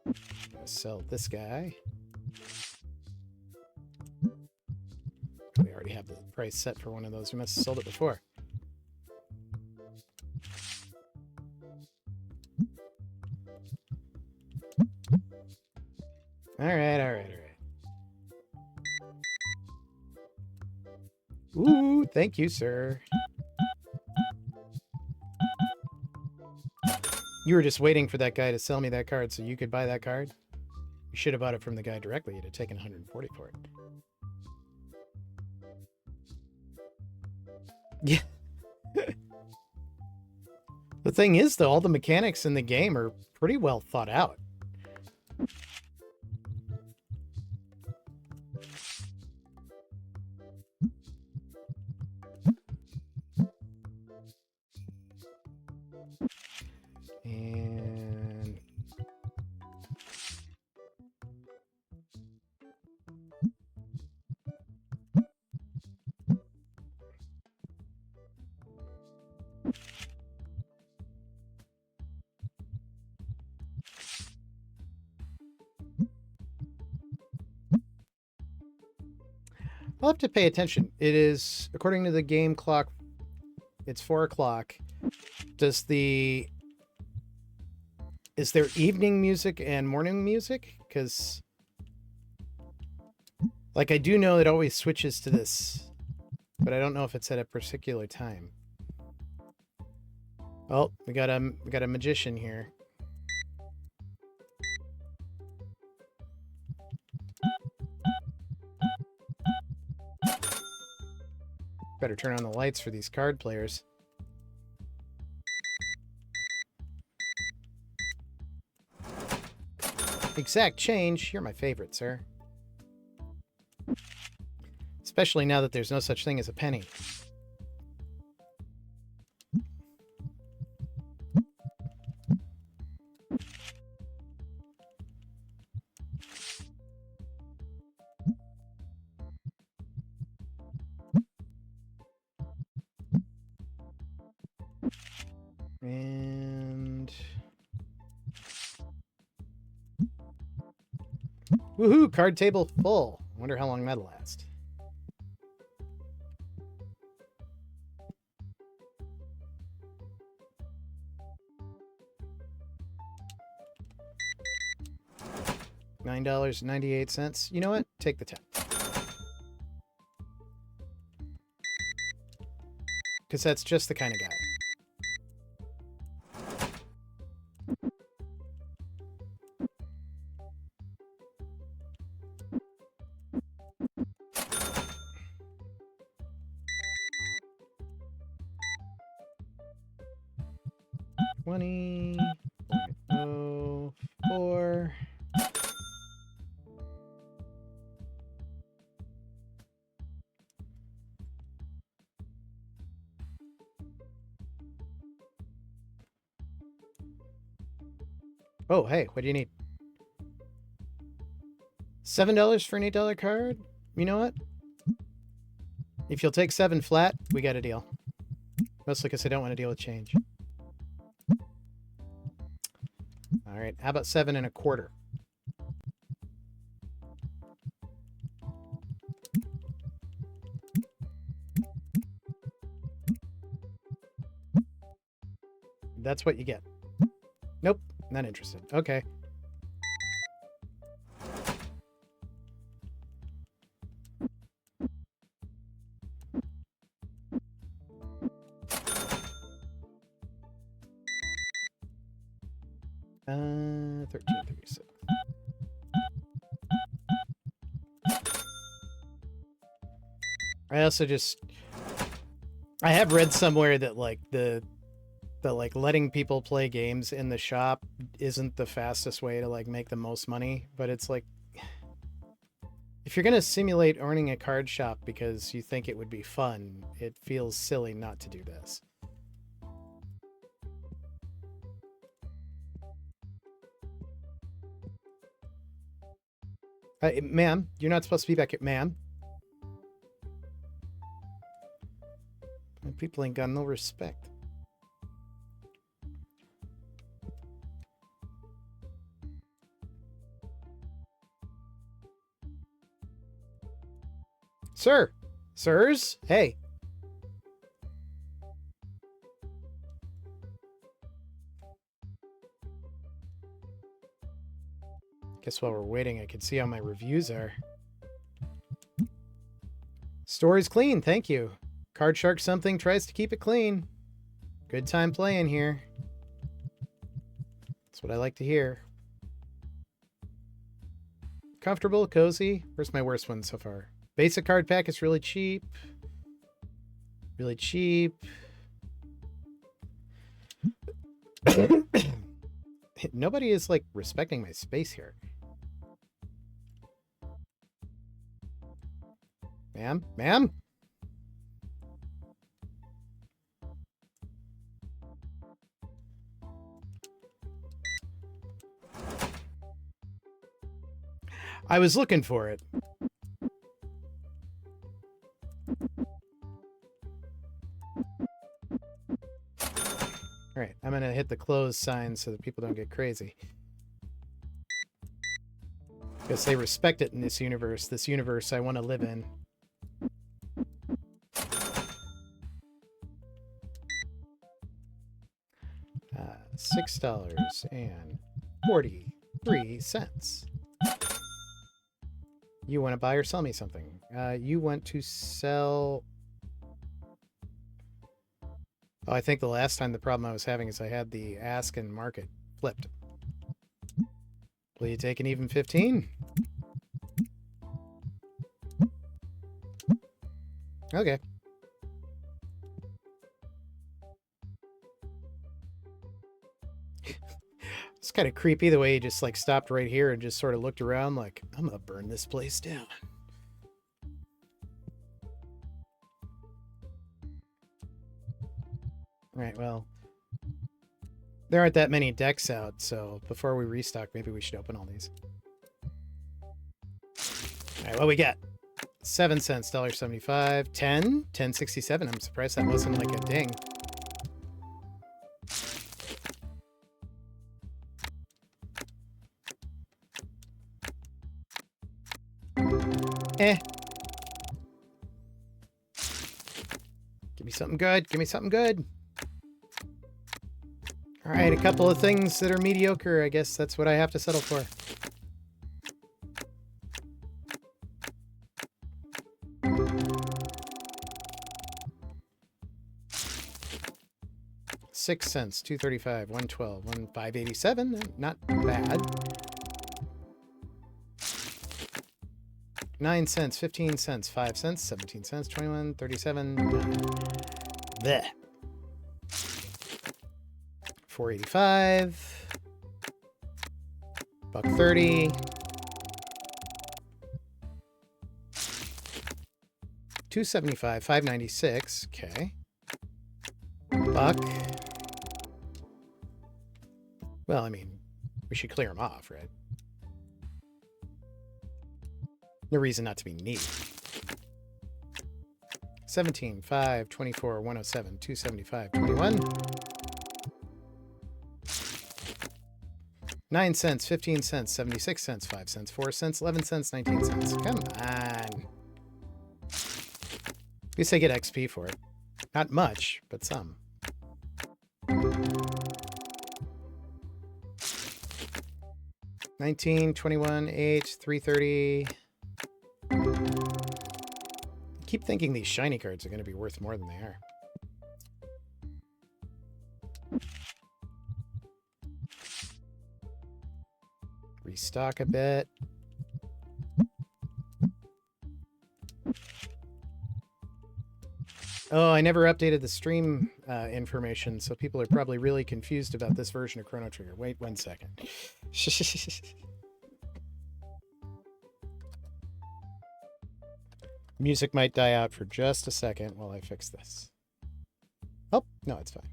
Gonna sell this guy. We already have the price set for one of those. We must have sold it before. All right. Ooh, thank you, sir. You were just waiting for that guy to sell me that card so you could buy that card? You should have bought it from the guy directly. You'd have taken 140 for it. Yeah. The thing is, though, all the mechanics in the game are pretty well thought out. And I'll have to pay attention. It is, according to the game clock, it's 4 o'clock. Is there evening music and morning music? Because, like, I do know it always switches to this, but I don't know if it's at a particular time. Oh, we got a magician here. Better turn on the lights for these card players. Exact change. You're my favorite, sir. Especially now that there's no such thing as a penny. And woohoo! Card table full. Wonder how long that'll last. $9.98. You know what? Take the 10. Because that's just the kind of guy. $20.04. Oh, hey, what do you need? $7 for an $8 card? You know what? If you'll take 7 flat, we got a deal. Mostly because I don't want to deal with change. All right, how about 7.25? That's what you get. Nope, not interested. Okay. Uh, 1336. I also just... I have read somewhere that, like, the like, letting people play games in the shop isn't the fastest way to, like, make the most money. But it's like... If you're going to simulate owning a card shop because you think it would be fun, it feels silly not to do this. Ma'am, you're not supposed to be back here. Ma'am. People ain't got no respect. Sir! Sirs? Hey. Guess while we're waiting, I can see how my reviews are. Store is clean, thank you. Card Shark something tries to keep it clean. Good time playing here. That's what I like to hear. Comfortable, cozy. Where's my worst one so far? Basic card pack is really cheap. Really cheap. Nobody is, like, respecting my space here. Ma'am? Ma'am? I was looking for it. All right, I'm gonna hit the close sign so that people don't get crazy. Because they respect it in this universe I want to live in. $6.43. You want to buy or sell me something? You want to sell... Oh, I think the last time the problem I was having is I had the ask and market flipped. Will you take an even 15? Okay. It's kind of creepy the way he just, like, stopped right here and just sort of looked around like, I'm gonna burn this place down. Right, well, there aren't that many decks out, so before we restock, maybe we should open all these. All right, what we got? 7 cents, $1.75, 10, 10.67. I'm surprised that wasn't like a ding. Eh. Give me something good. Give me something good. All right, a couple of things that are mediocre. I guess that's what I have to settle for. $0.06, $2.35, $1.12, $5.87. Not bad. 9 cents, 15 cents, 5 cents, 17 cents, 21, 37. Bleh. 4.85. $1.30. 2.75, 5.96. Okay. Buck. Well, I mean, we should clear them off, right? No reason not to be neat. 17, 5, 24, 107, 275, 21. 9 cents, 15 cents, 76 cents, 5 cents, 4 cents, 11 cents, 19 cents. Come on. At least I get XP for it. Not much, but some. 19, 21, 8, 330. I keep thinking these shiny cards are going to be worth more than they are. Restock a bit. Oh, I never updated the stream information, so people are probably really confused about this version of Chrono Trigger. Wait 1 second. Music might die out for just a second while I fix this. Oh, no, it's fine.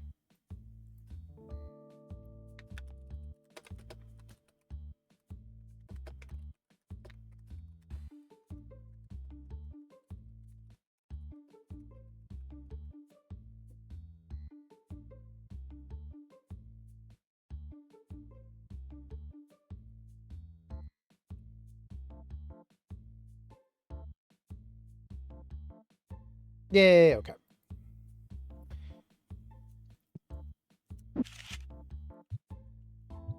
Yay, okay.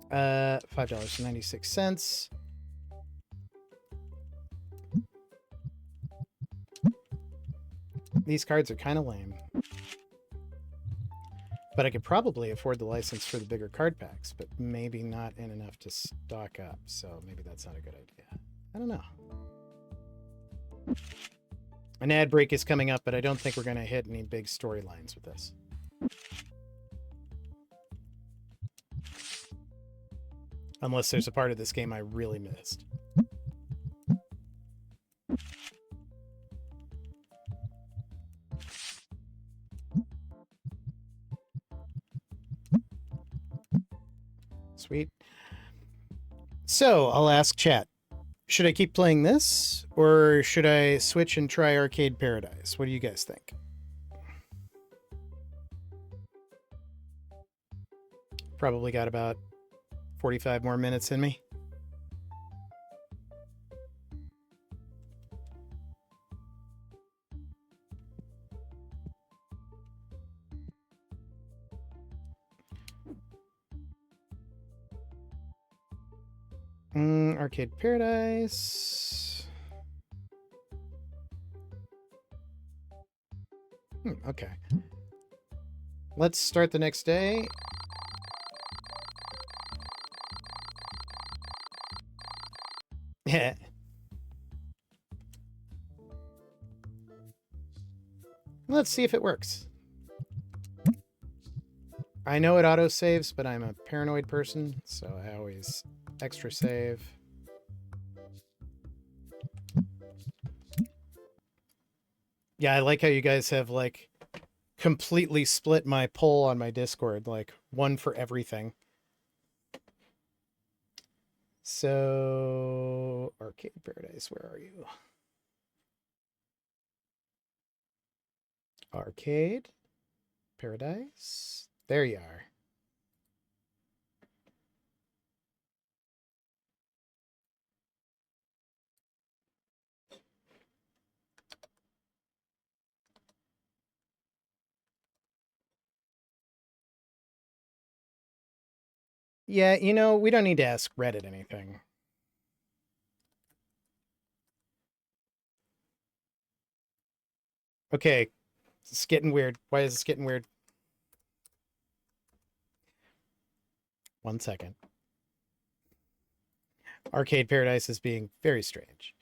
$5.96. These cards are kind of lame. But I could probably afford the license for the bigger card packs, but maybe not in enough to stock up, so maybe that's not a good idea. I don't know. An ad break is coming up, but I don't think we're going to hit any big storylines with this. Unless there's a part of this game I really missed. Sweet. So, I'll ask chat. Should I keep playing this, or should I switch and try Arcade Paradise? What do you guys think? Probably got about 45 more minutes in me. Arcade Paradise. Okay. Let's start the next day. Yeah. Let's see if it works. I know it auto-saves, but I'm a paranoid person, so I always extra save. Yeah, I like how you guys have, like, completely split my poll on my Discord, like, one for everything. So, Arcade Paradise, where are you? Arcade Paradise. There you are. Yeah, you know, we don't need to ask Reddit anything. Okay, it's getting weird. Why is this getting weird? 1 second. Arcade Paradise is being very strange.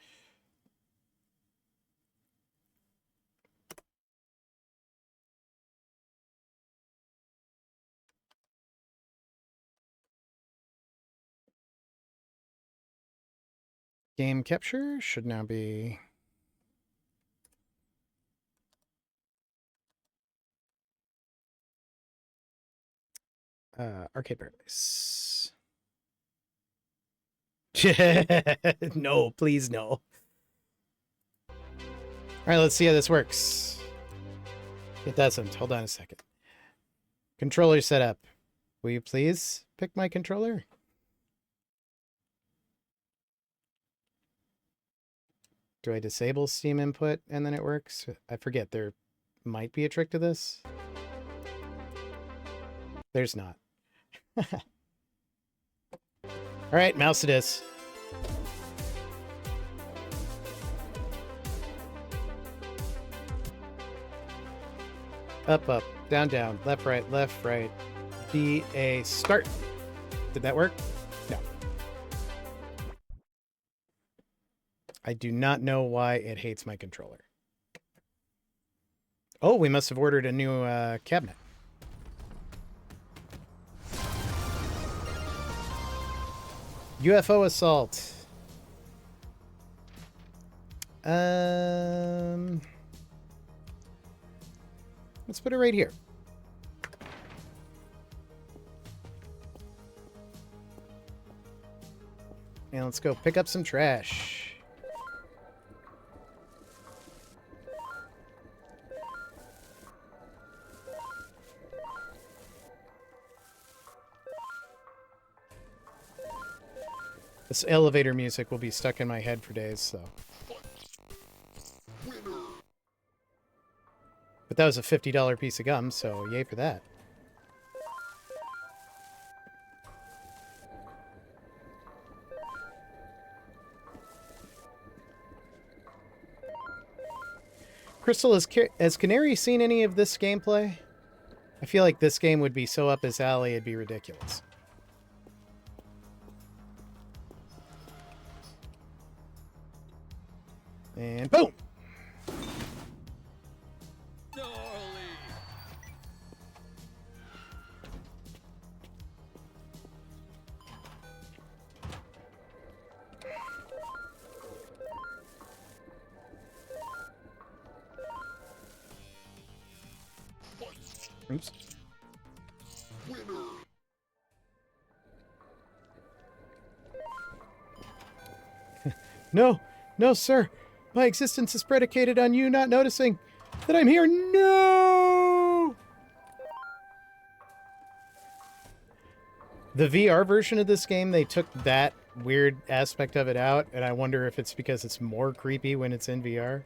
Game capture should now be... Arcade Paradise. No, please no. All right, let's see how this works. It doesn't. Hold on a second. Controller setup. Will you please pick my controller? Do I disable Steam input and then it works? I forget. There might be a trick to this. There's not. All All right, mouse it is. Up, up, down, down, left, right, B, A, start. Did that work? No. I do not know why it hates my controller. Oh, we must have ordered a new cabinet. UFO assault. Let's put it right here. And let's go pick up some trash. This elevator music will be stuck in my head for days, so. But that was a $50 piece of gum, so yay for that. Crystal, has Canary seen any of this gameplay? I feel like this game would be so up his alley, it'd be ridiculous. And boom! Oops. No, no, sir. My existence is predicated on you not noticing that I'm here. No! The VR version of this game, they took that weird aspect of it out, and I wonder if it's because it's more creepy when it's in VR.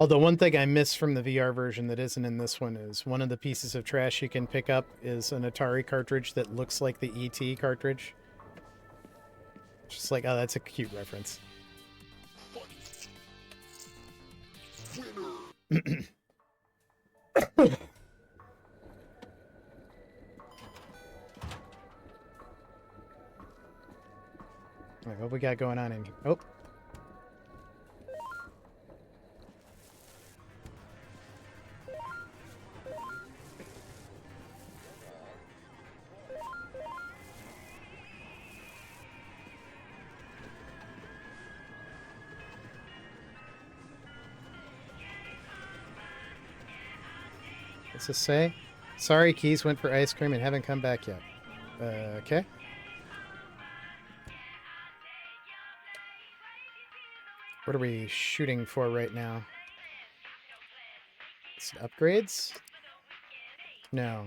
Although one thing I miss from the VR version that isn't in this one is one of the pieces of trash you can pick up is an Atari cartridge that looks like the ET cartridge. Just like, oh, that's a cute reference. Alright, what we got going on in here? Oh. What's this say? Sorry, keys went for ice cream and haven't come back yet. Okay. What are we shooting for right now? It's upgrades? No.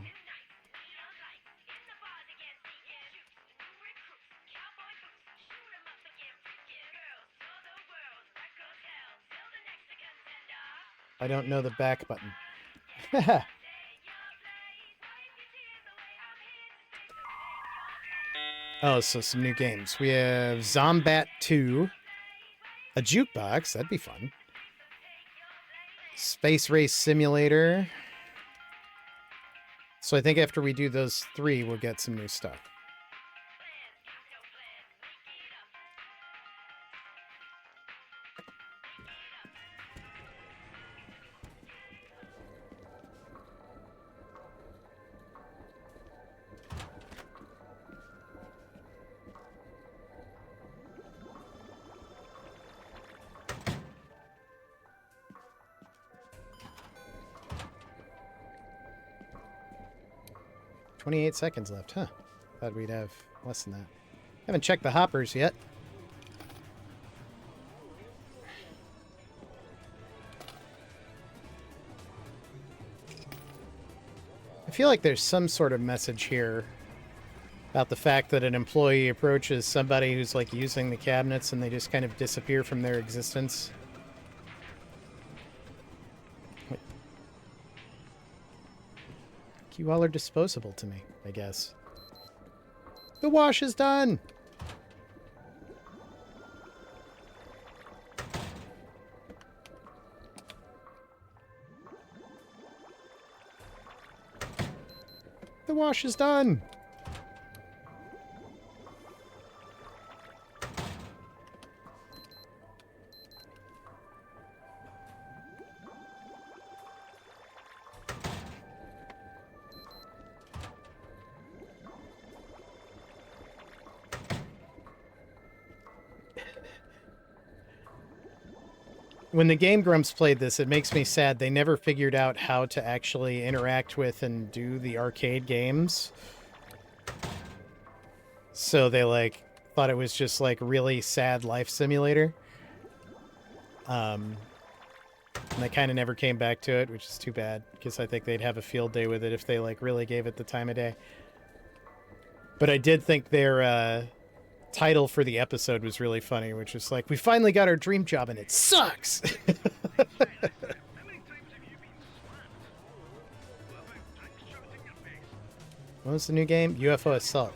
I don't know the back button. Oh, so some new games. We have Zombat 2. A jukebox. That'd be fun. Space Race Simulator. So I think after we do those 3, we'll get some new stuff. "28 seconds left, huh? Thought we'd have less than that. Haven't checked the hoppers yet. I feel like there's some sort of message here about the fact that an employee approaches somebody who's like using the cabinets and they just kind of disappear from their existence. Wait. You all are disposable to me, I guess. The wash is done! The wash is done! When the Game Grumps played this, it makes me sad. They never figured out how to actually interact with and do the arcade games. So they, like, thought it was just, like, really sad life simulator. And they kind of never came back to it, which is too bad, because I think they'd have a field day with it if they, like, really gave it the time of day. But I did think their, title for the episode was really funny, which was like, we finally got our dream job and it sucks. What was the new game? UFO Assault.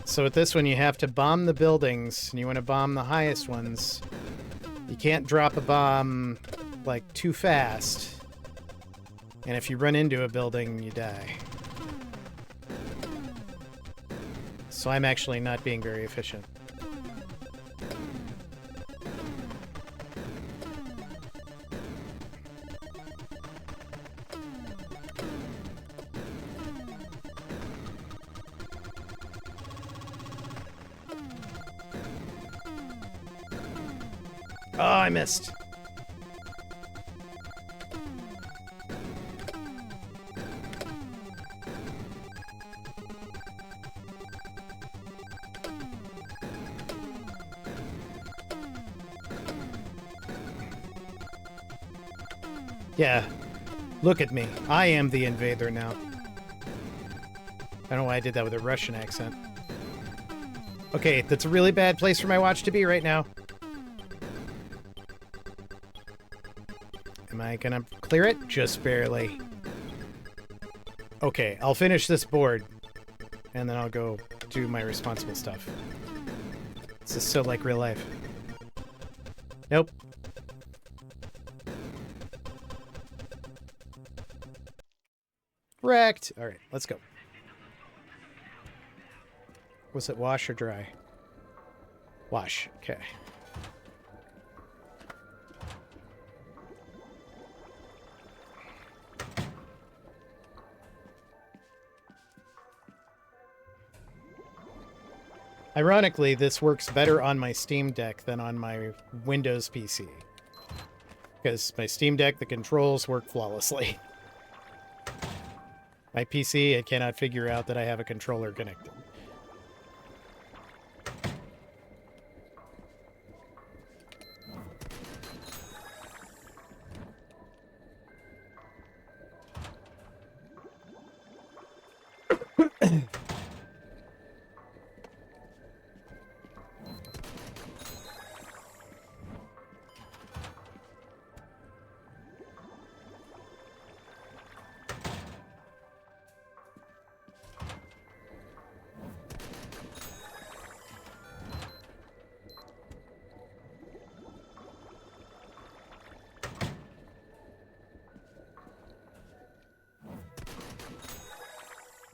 So with this one, you have to bomb the buildings, and you want to bomb the highest ones. You can't drop a bomb, like, too fast. And if you run into a building, you die. So I'm actually not being very efficient. Oh, I missed. Yeah, look at me. I am the invader now. I don't know why I did that with a Russian accent. Okay, that's a really bad place for my watch to be right now. Am I gonna clear it? Just barely. Okay, I'll finish this board, and then I'll go do my responsible stuff. This is so like real life. Nope. Wrecked! Alright, let's go. Was it wash or dry? Wash. Okay. Ironically, this works better on my Steam Deck than on my Windows PC. Because my Steam Deck, the controls work flawlessly. My PC, it cannot figure out that I have a controller connected.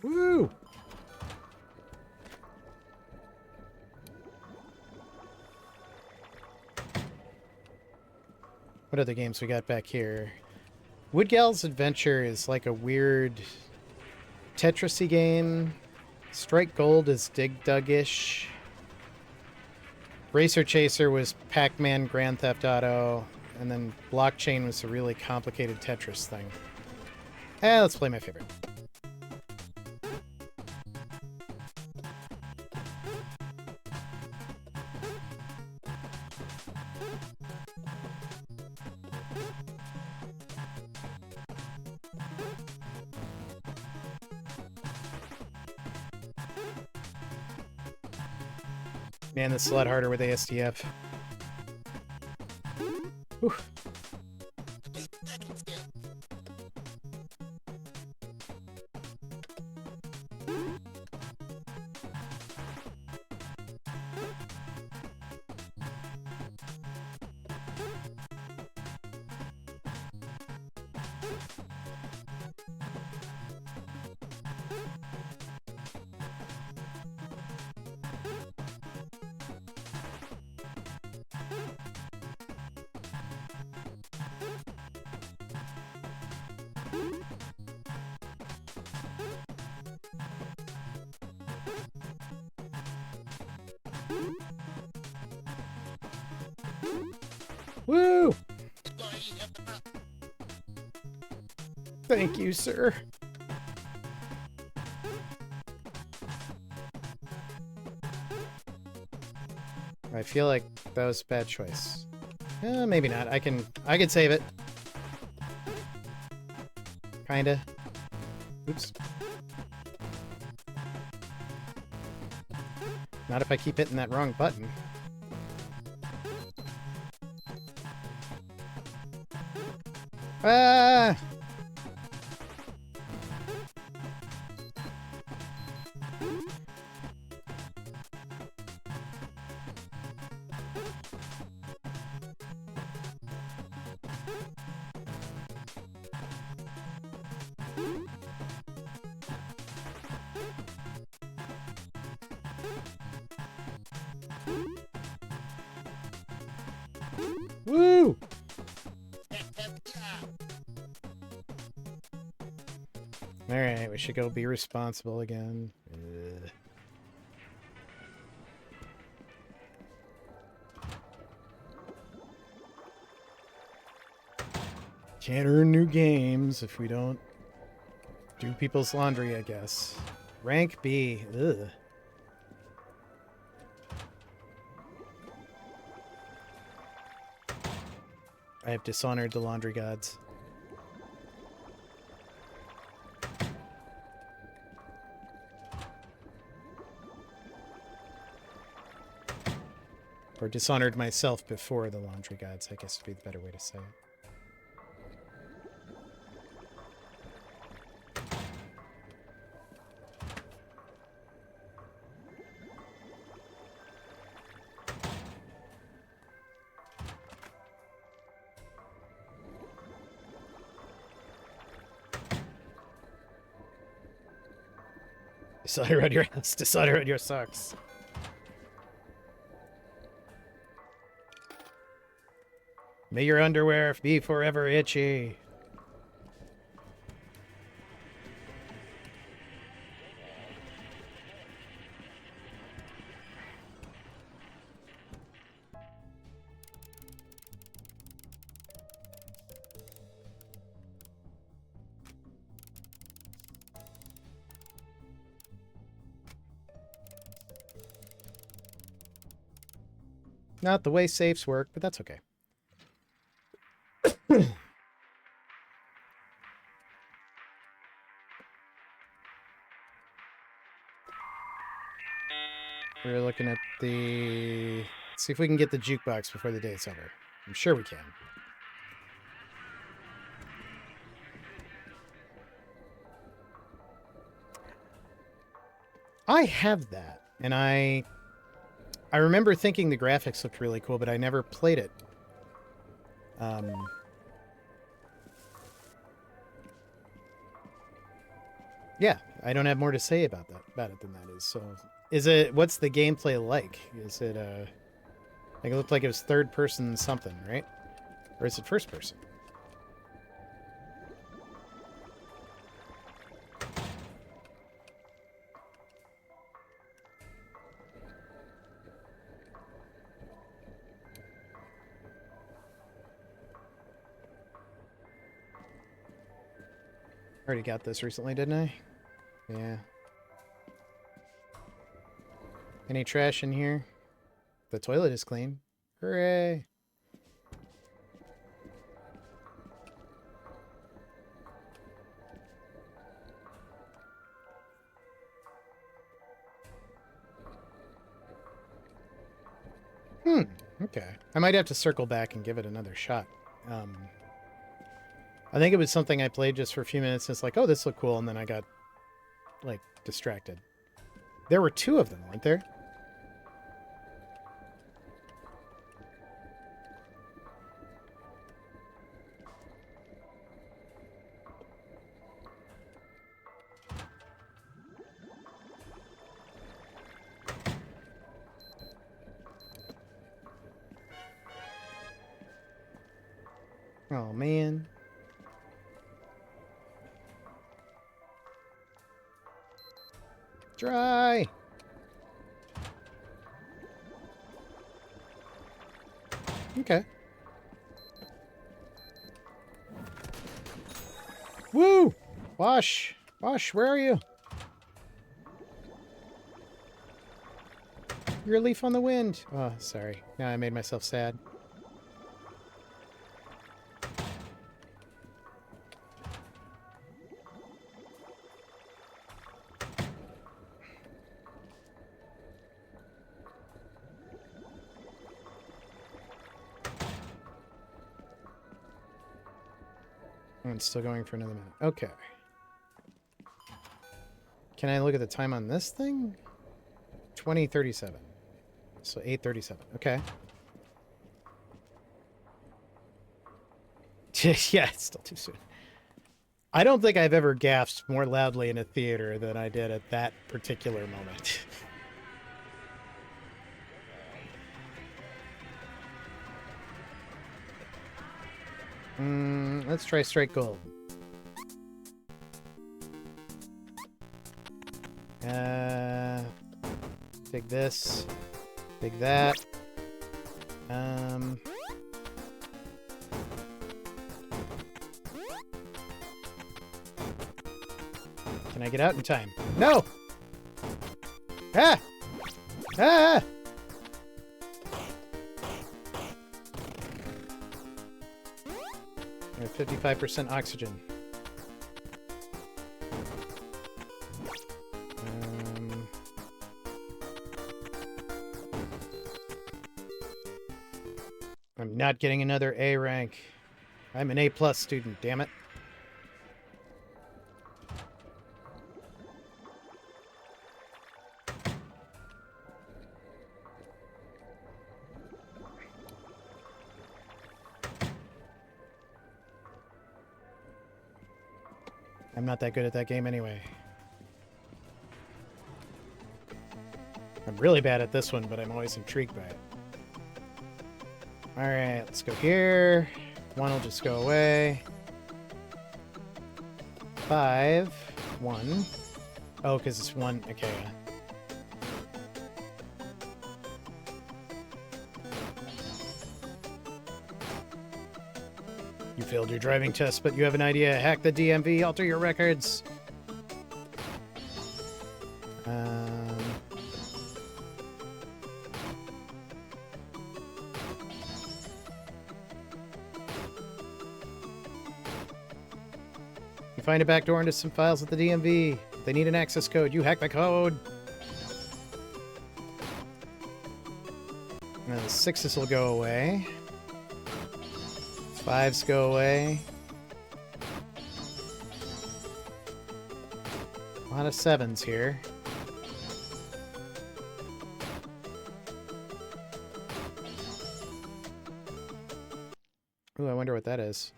Woo! What other games we got back here? Woodgal's Adventure is like a weird Tetris-y game. Strike Gold is Dig Dug-ish. Racer Chaser was Pac-Man Grand Theft Auto. and then blockchain was a really complicated Tetris thing. Let's play my favorite. Man, this is a lot harder with ASDF. Whew. Woo! Thank you, sir. I feel like that was a bad choice. Maybe not. I can save it. Kinda. Oops. Not if I keep hitting that wrong button. Ah! Woo! Alright, we should go be responsible again. Can't earn new games if we don't do people's laundry, I guess. Rank B. Ugh. I have dishonored the laundry gods. Or dishonored myself before the laundry gods, I guess would be the better way to say it. Decide around your house, decide around your socks. May your underwear be forever itchy. Not the way safes work, but that's okay. We're looking at the... Let's see if we can get the jukebox before the day's over. I'm sure we can. I have that, and I remember thinking the graphics looked really cool, but I never played it. Yeah, I don't have more to say about it than that is. So, what's the gameplay like? Is it like it looked like it was third person something, right? Or is it first person? Already got this recently, didn't I? Yeah. Any trash in here? The toilet is clean. Hooray! Okay. I might have to circle back and give it another shot. I think it was something I played just for a few minutes and it's like, oh, this looked cool, and then I got, like, distracted. There were 2 of them, weren't there? Oh, man. Dry! Okay. Woo! Wash! Wash, where are you? You're a leaf on the wind. Oh, sorry. Now I made myself sad. Oh, it's still going for another minute. Okay. Can I look at the time on this thing? 20:37. So 8:37. Okay. Yeah, it's still too soon. I don't think I've ever gasped more loudly in a theater than I did at that particular moment. Let's try straight gold. Take this. Take that. Can I get out in time? No! Ah! Ah! I have 55% oxygen. I'm not getting another A rank. I'm an A+ student, damn it. I'm not that good at that game anyway. I'm really bad at this one, but I'm always intrigued by it. Alright, let's go here. 1 will just go away. 5. 1. Oh, because it's 1. Okay. You failed your driving test, but you have an idea. Hack the DMV, alter your records. You find a backdoor into some files at the DMV. If they need an access code, you hack the code. Now the 6s will go away. 5s go away. A lot of 7s here. Ooh, I wonder what that is.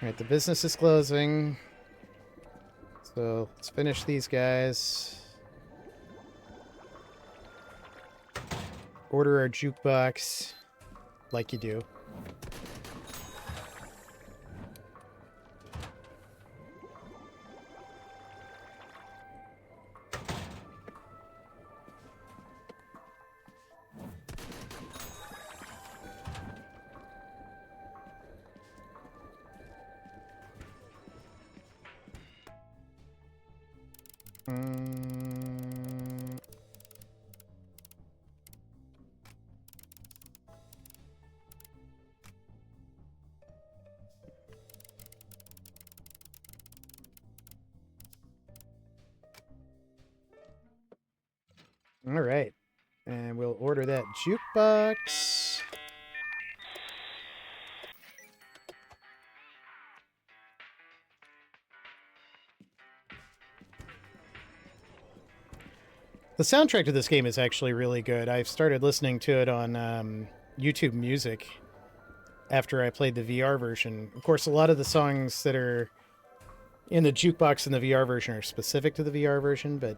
Alright, the business is closing. So, let's finish these guys. Order our jukebox. Like you do. Mm. All right. And we'll order that jukebox. The soundtrack to this game is actually really good. I've started listening to it on YouTube Music after I played the VR version. Of course, a lot of the songs that are in the jukebox in the VR version are specific to the VR version, but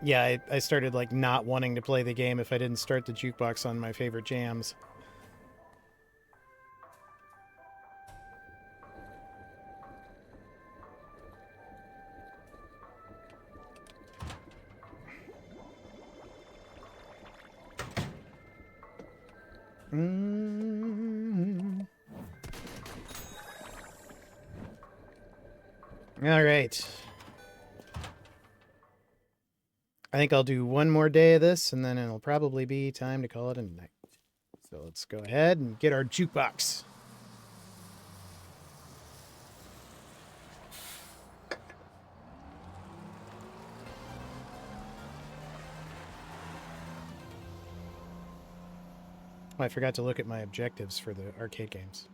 yeah, I started like not wanting to play the game if I didn't start the jukebox on my favorite jams. All right. I think I'll do one more day of this, and then it'll probably be time to call it a night. So let's go ahead and get our jukebox. Oh, I forgot to look at my objectives for the arcade games.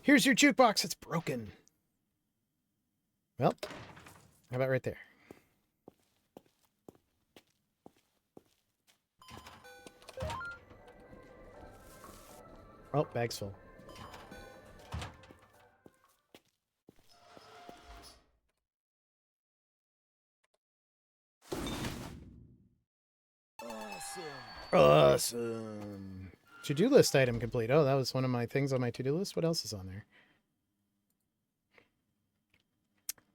Here's your jukebox. It's broken. Well, how about right there? Oh, bag's full. Awesome. To-do list item complete. Oh, that was one of my things on my to-do list. What else is on there?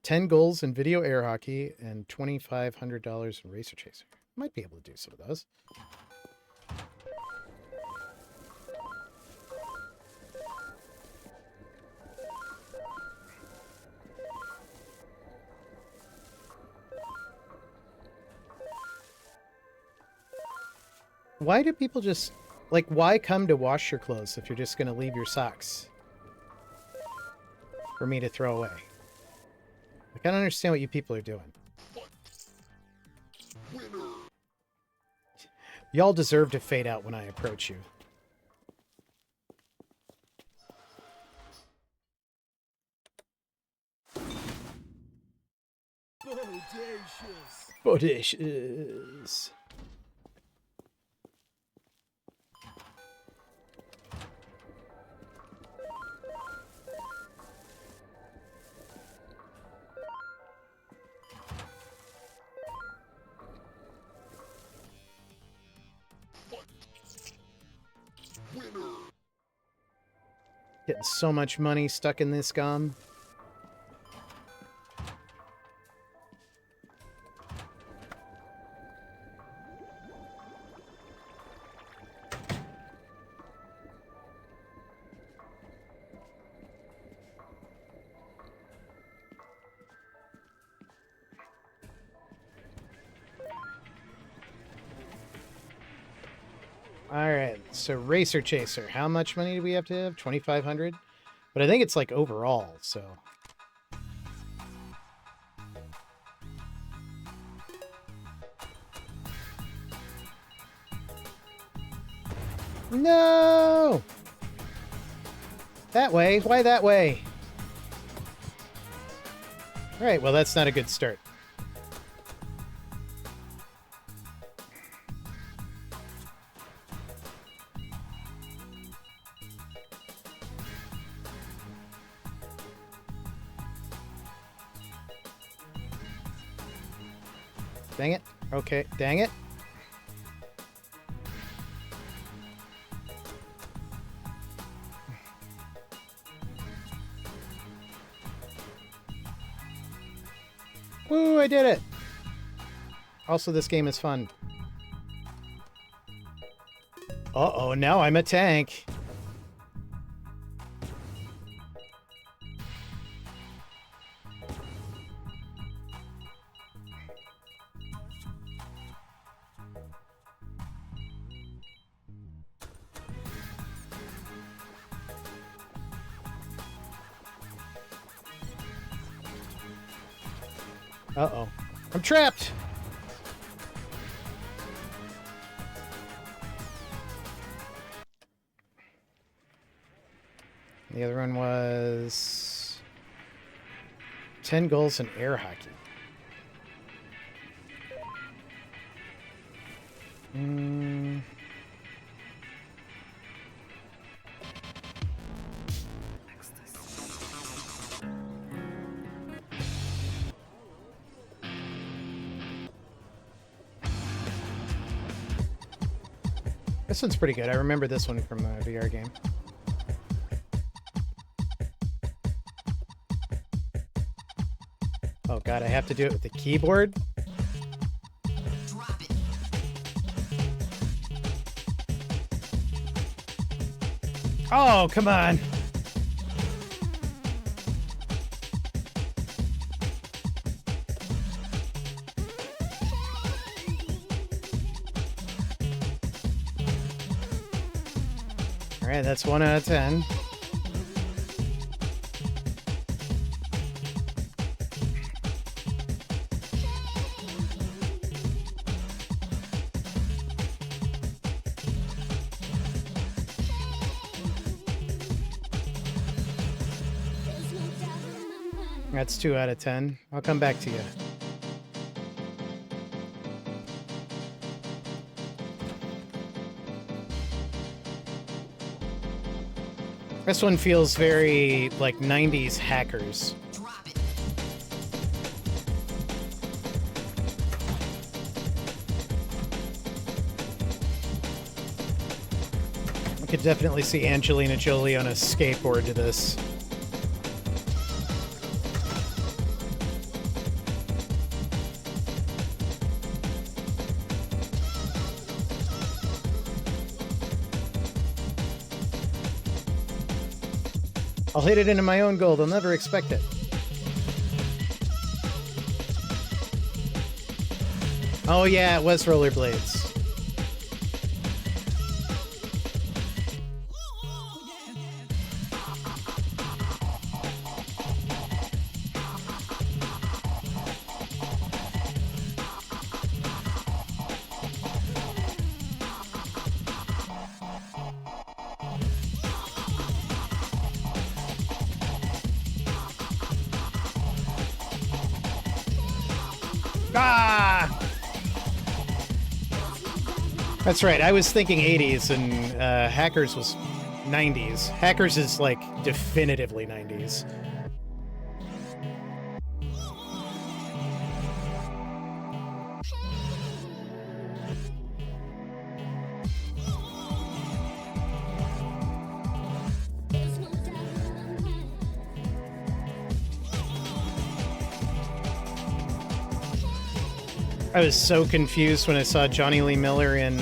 10 goals in video air hockey and $2,500 in Racer Chaser. Might be able to do some of those. Why do people just... Like, why come to wash your clothes if you're just going to leave your socks for me to throw away? I can't understand what you people are doing. Y'all deserve to fade out when I approach you. Bodacious. Bodacious. Getting so much money stuck in this gum. Alright, so Racer Chaser. How much money do we have to have? 2,500? But I think it's like overall, so... No! That way? Why that way? Alright, well that's not a good start. Dang it. Okay, dang it. Woo, I did it! Also, this game is fun. Uh-oh, now I'm a tank. Uh-oh. I'm trapped! The other one was 10 goals in air hockey. This one's pretty good. I remember this one from the VR game. Oh god, I have to do it with the keyboard? Oh, come on! Alright, that's 1 out of 10. That's 2 out of 10. I'll come back to you. This one feels very like 90s hackers. I could definitely see Angelina Jolie on a skateboard to this. I'll hit it into my own goal. They'll never expect it. Oh yeah, it was rollerblades. Ah! That's right, I was thinking 80s and Hackers was 90s. Hackers is like definitively 90s. I was so confused when I saw Johnny Lee Miller in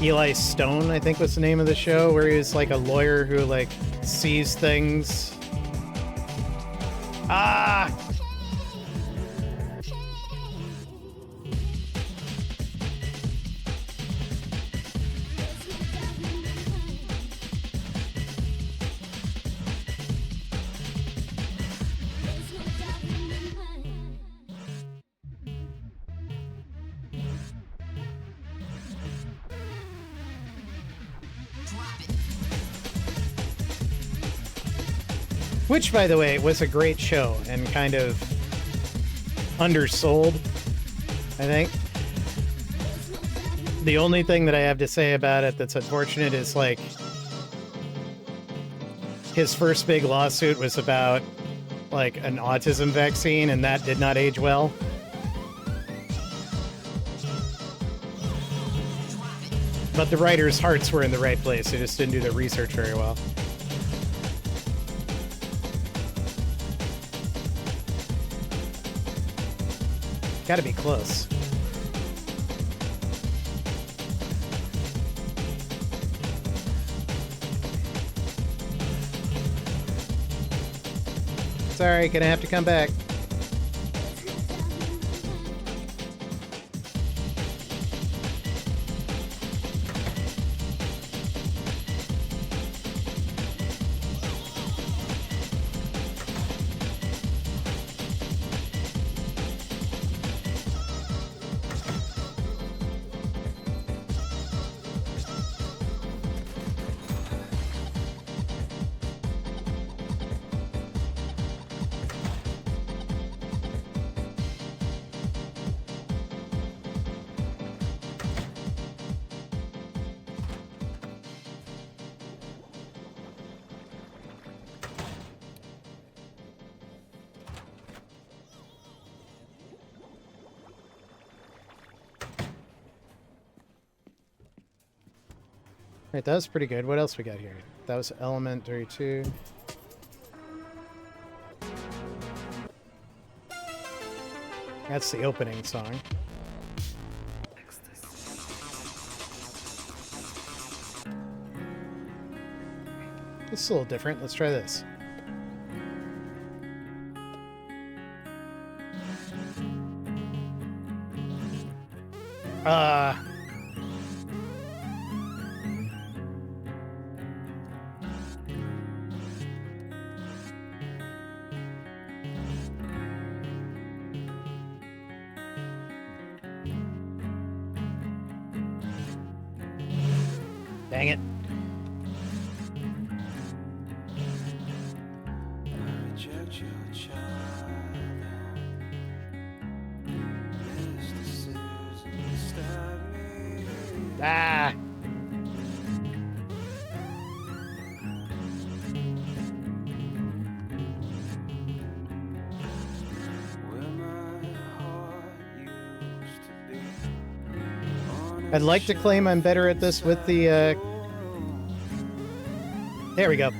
Eli Stone, I think was the name of the show, where he was like a lawyer who like sees things. Ah! Which, by the way, was a great show and kind of undersold, I think. The only thing that I have to say about it that's unfortunate is, like, his first big lawsuit was about, like, an autism vaccine, and that did not age well. But the writers' hearts were in the right place. They just didn't do their research very well. Gotta be close. Sorry, gonna have to come back. Right, that was pretty good. What else we got here? That was Elementary 2. That's the opening song. This is a little different. Let's try this. Dang it. Ah! I'd like to claim I'm better at this with the, there we go.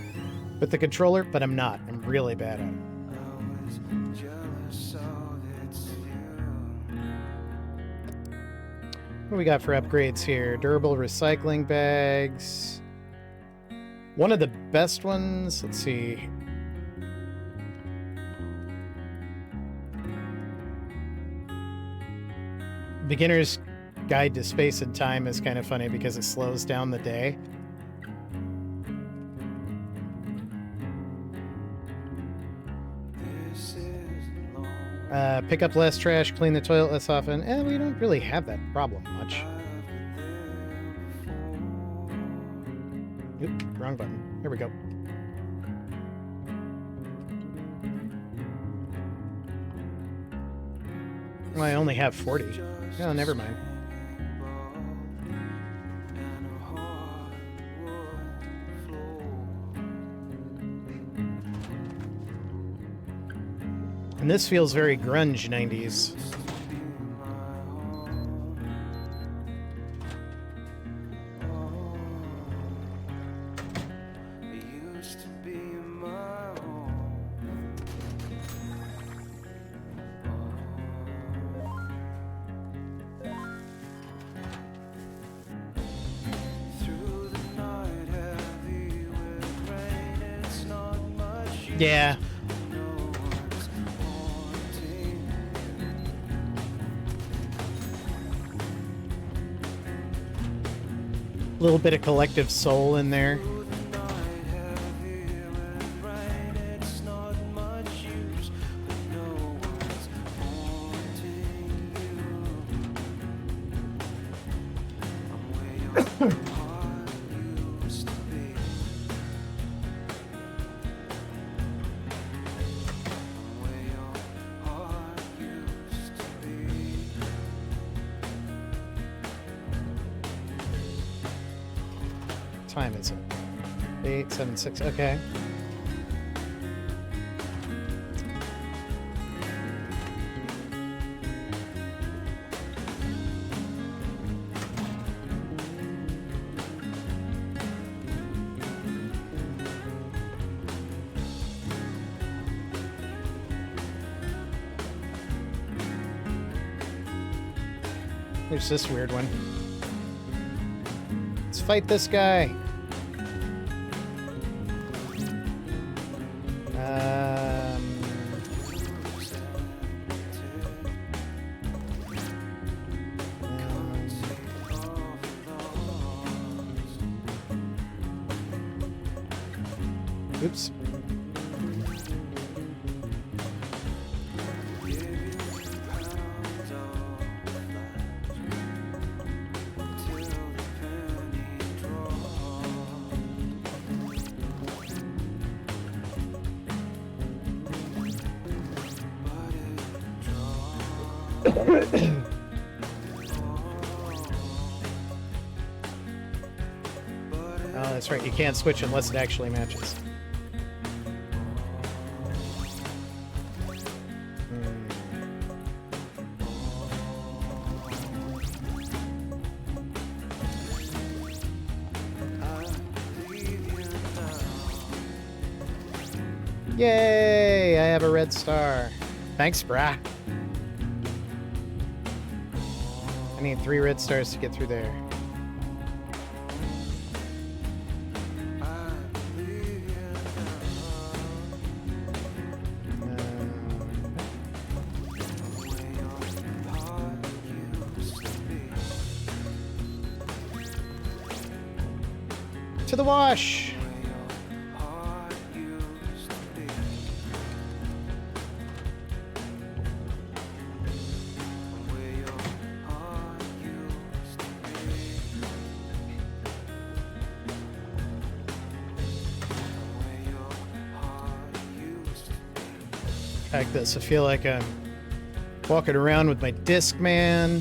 With the controller, but I'm not. I'm really bad at it. What do we got for upgrades here? Durable recycling bags. One of the best ones, let's see. Beginner's Guide to Space and Time is kind of funny because it slows down the day. Pick up less trash, clean the toilet less often. We don't really have that problem much. Oop, wrong button. Here we go. Well, I only have 40. Oh, never mind. And this feels very grunge 90s. Yeah. A little bit of Collective Soul in there. Time is it? 8:76. Okay. There's this weird one. Let's fight this guy. Oops. Oh, that's right. You can't switch unless it actually matches. Yay! I have a red star. Thanks, brah. I need 3 red stars to get through there. To the wash! Like this, I feel like I'm walking around with my Discman.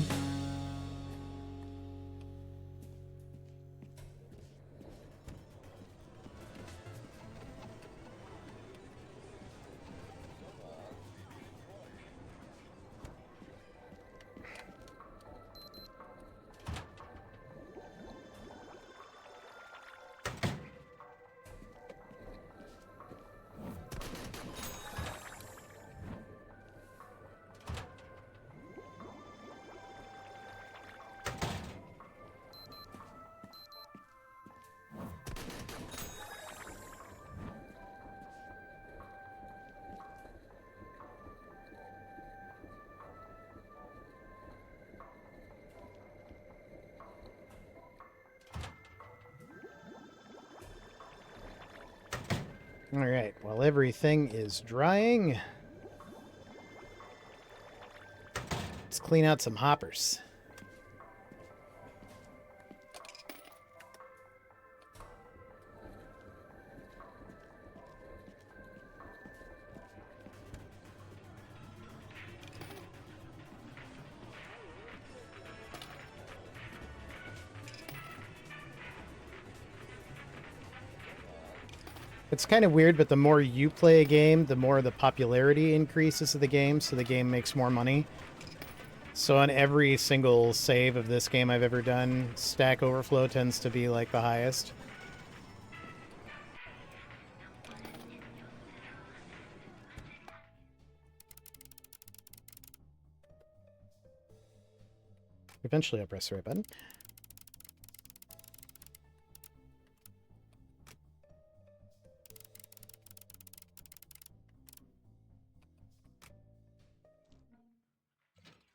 Alright, while everything is drying, let's clean out some hoppers. It's kind of weird, but the more you play a game, the more the popularity increases of the game, so the game makes more money. So on every single save of this game I've ever done, Stack Overflow tends to be like the highest. Eventually I'll press the right button.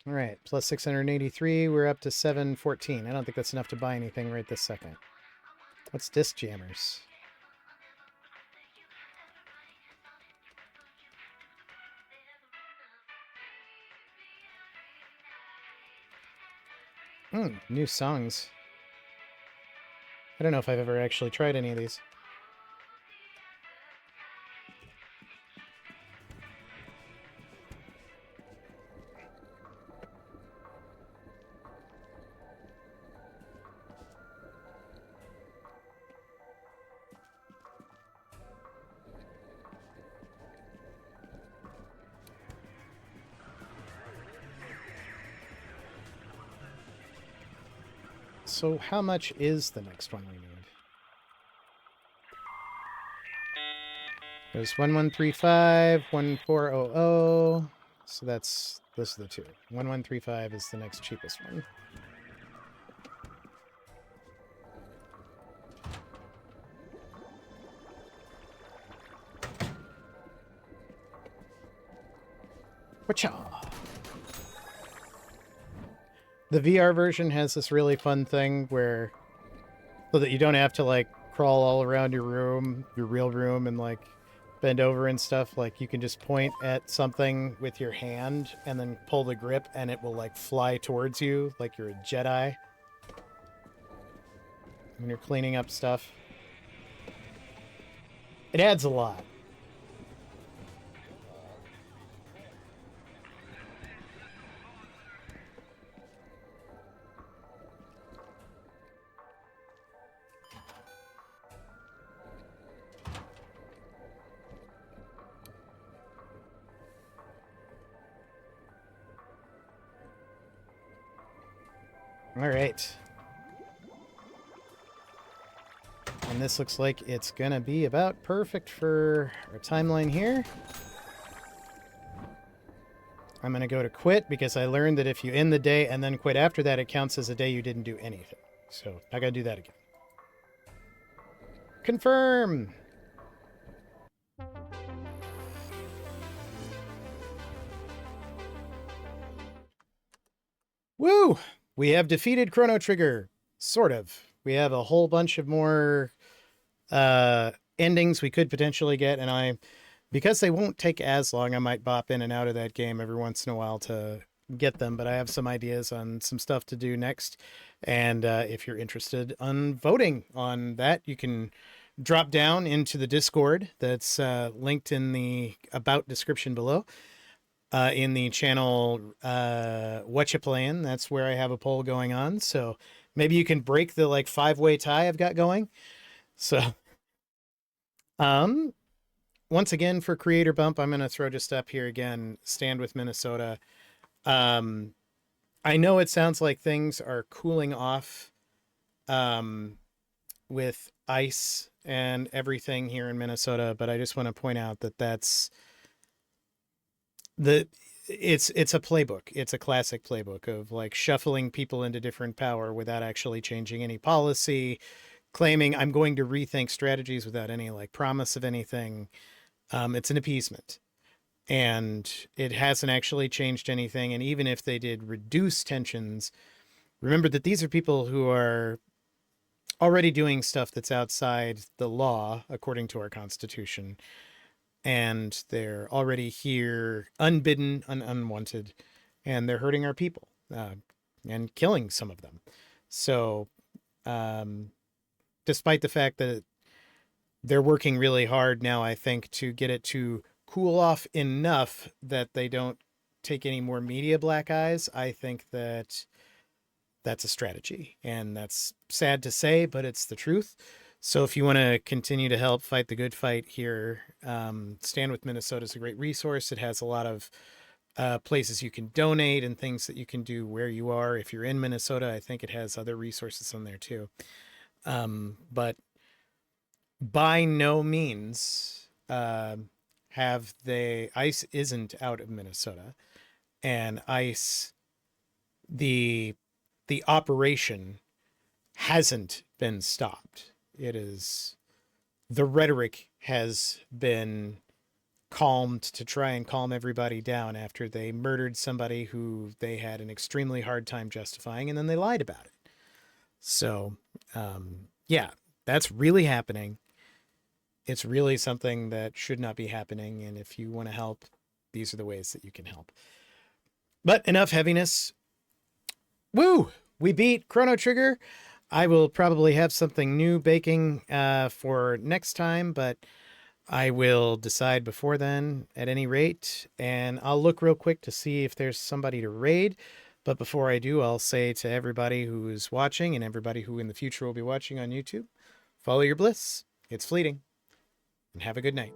All right, plus 683, we're up to 714. I don't think that's enough to buy anything right this second. What's Disc Jammers? New songs. I don't know if I've ever actually tried any of these. So how much is the next one we need? There's 1135, 1400. So those are the two. 1135 is the next cheapest one. Wacha! The VR version has this really fun thing where, so that you don't have to like crawl all around your room, your real room, and like bend over and stuff, like you can just point at something with your hand and then pull the grip and it will like fly towards you like you're a Jedi when you're cleaning up stuff. It adds a lot. All right. And this looks like it's going to be about perfect for our timeline here. I'm going to go to quit because I learned that if you end the day and then quit after that, it counts as a day you didn't do anything. So I got to do that again. Confirm. Woo! We have defeated Chrono Trigger. Sort of. We have a whole bunch of more endings we could potentially get, and because they won't take as long, I might bop in and out of that game every once in a while to get them, but I have some ideas on some stuff to do next, and if you're interested in voting on that, you can drop down into the Discord that's linked in the about description below. In the channel What You Playin', that's where I have a poll going on, so maybe you can break the like 5-way tie I've got going. So once again for creator bump, I'm going to throw just up here again, Stand with Minnesota. I know it sounds like things are cooling off with ice and everything here in Minnesota, but I just want to point out that it's a playbook. It's a classic playbook of like shuffling people into different power without actually changing any policy, claiming I'm going to rethink strategies without any like promise of anything. It's an appeasement, and it hasn't actually changed anything. And even if they did reduce tensions, remember that these are people who are already doing stuff that's outside the law according to our Constitution. And they're already here unbidden and unwanted, and they're hurting our people and killing some of them. So despite the fact that they're working really hard now, I think, to get it to cool off enough that they don't take any more media black eyes, I think that that's a strategy. And that's sad to say, but it's the truth. So if you want to continue to help fight the good fight here, Stand with Minnesota is a great resource. It has a lot of places you can donate and things that you can do where you are. If you're in Minnesota, I think it has other resources on there too. But by no means ICE isn't out of Minnesota, and ICE, the operation hasn't been stopped. It is, the rhetoric has been calmed to try and calm everybody down after they murdered somebody who they had an extremely hard time justifying, and then they lied about it. So, yeah, that's really happening. It's really something that should not be happening, and if you want to help, these are the ways that you can help. But enough heaviness. Woo! We beat Chrono Trigger. I will probably have something new baking for next time, but I will decide before then at any rate, and I'll look real quick to see if there's somebody to raid. But before I do, I'll say to everybody who is watching and everybody who in the future will be watching on YouTube, follow your bliss. It's fleeting. And have a good night.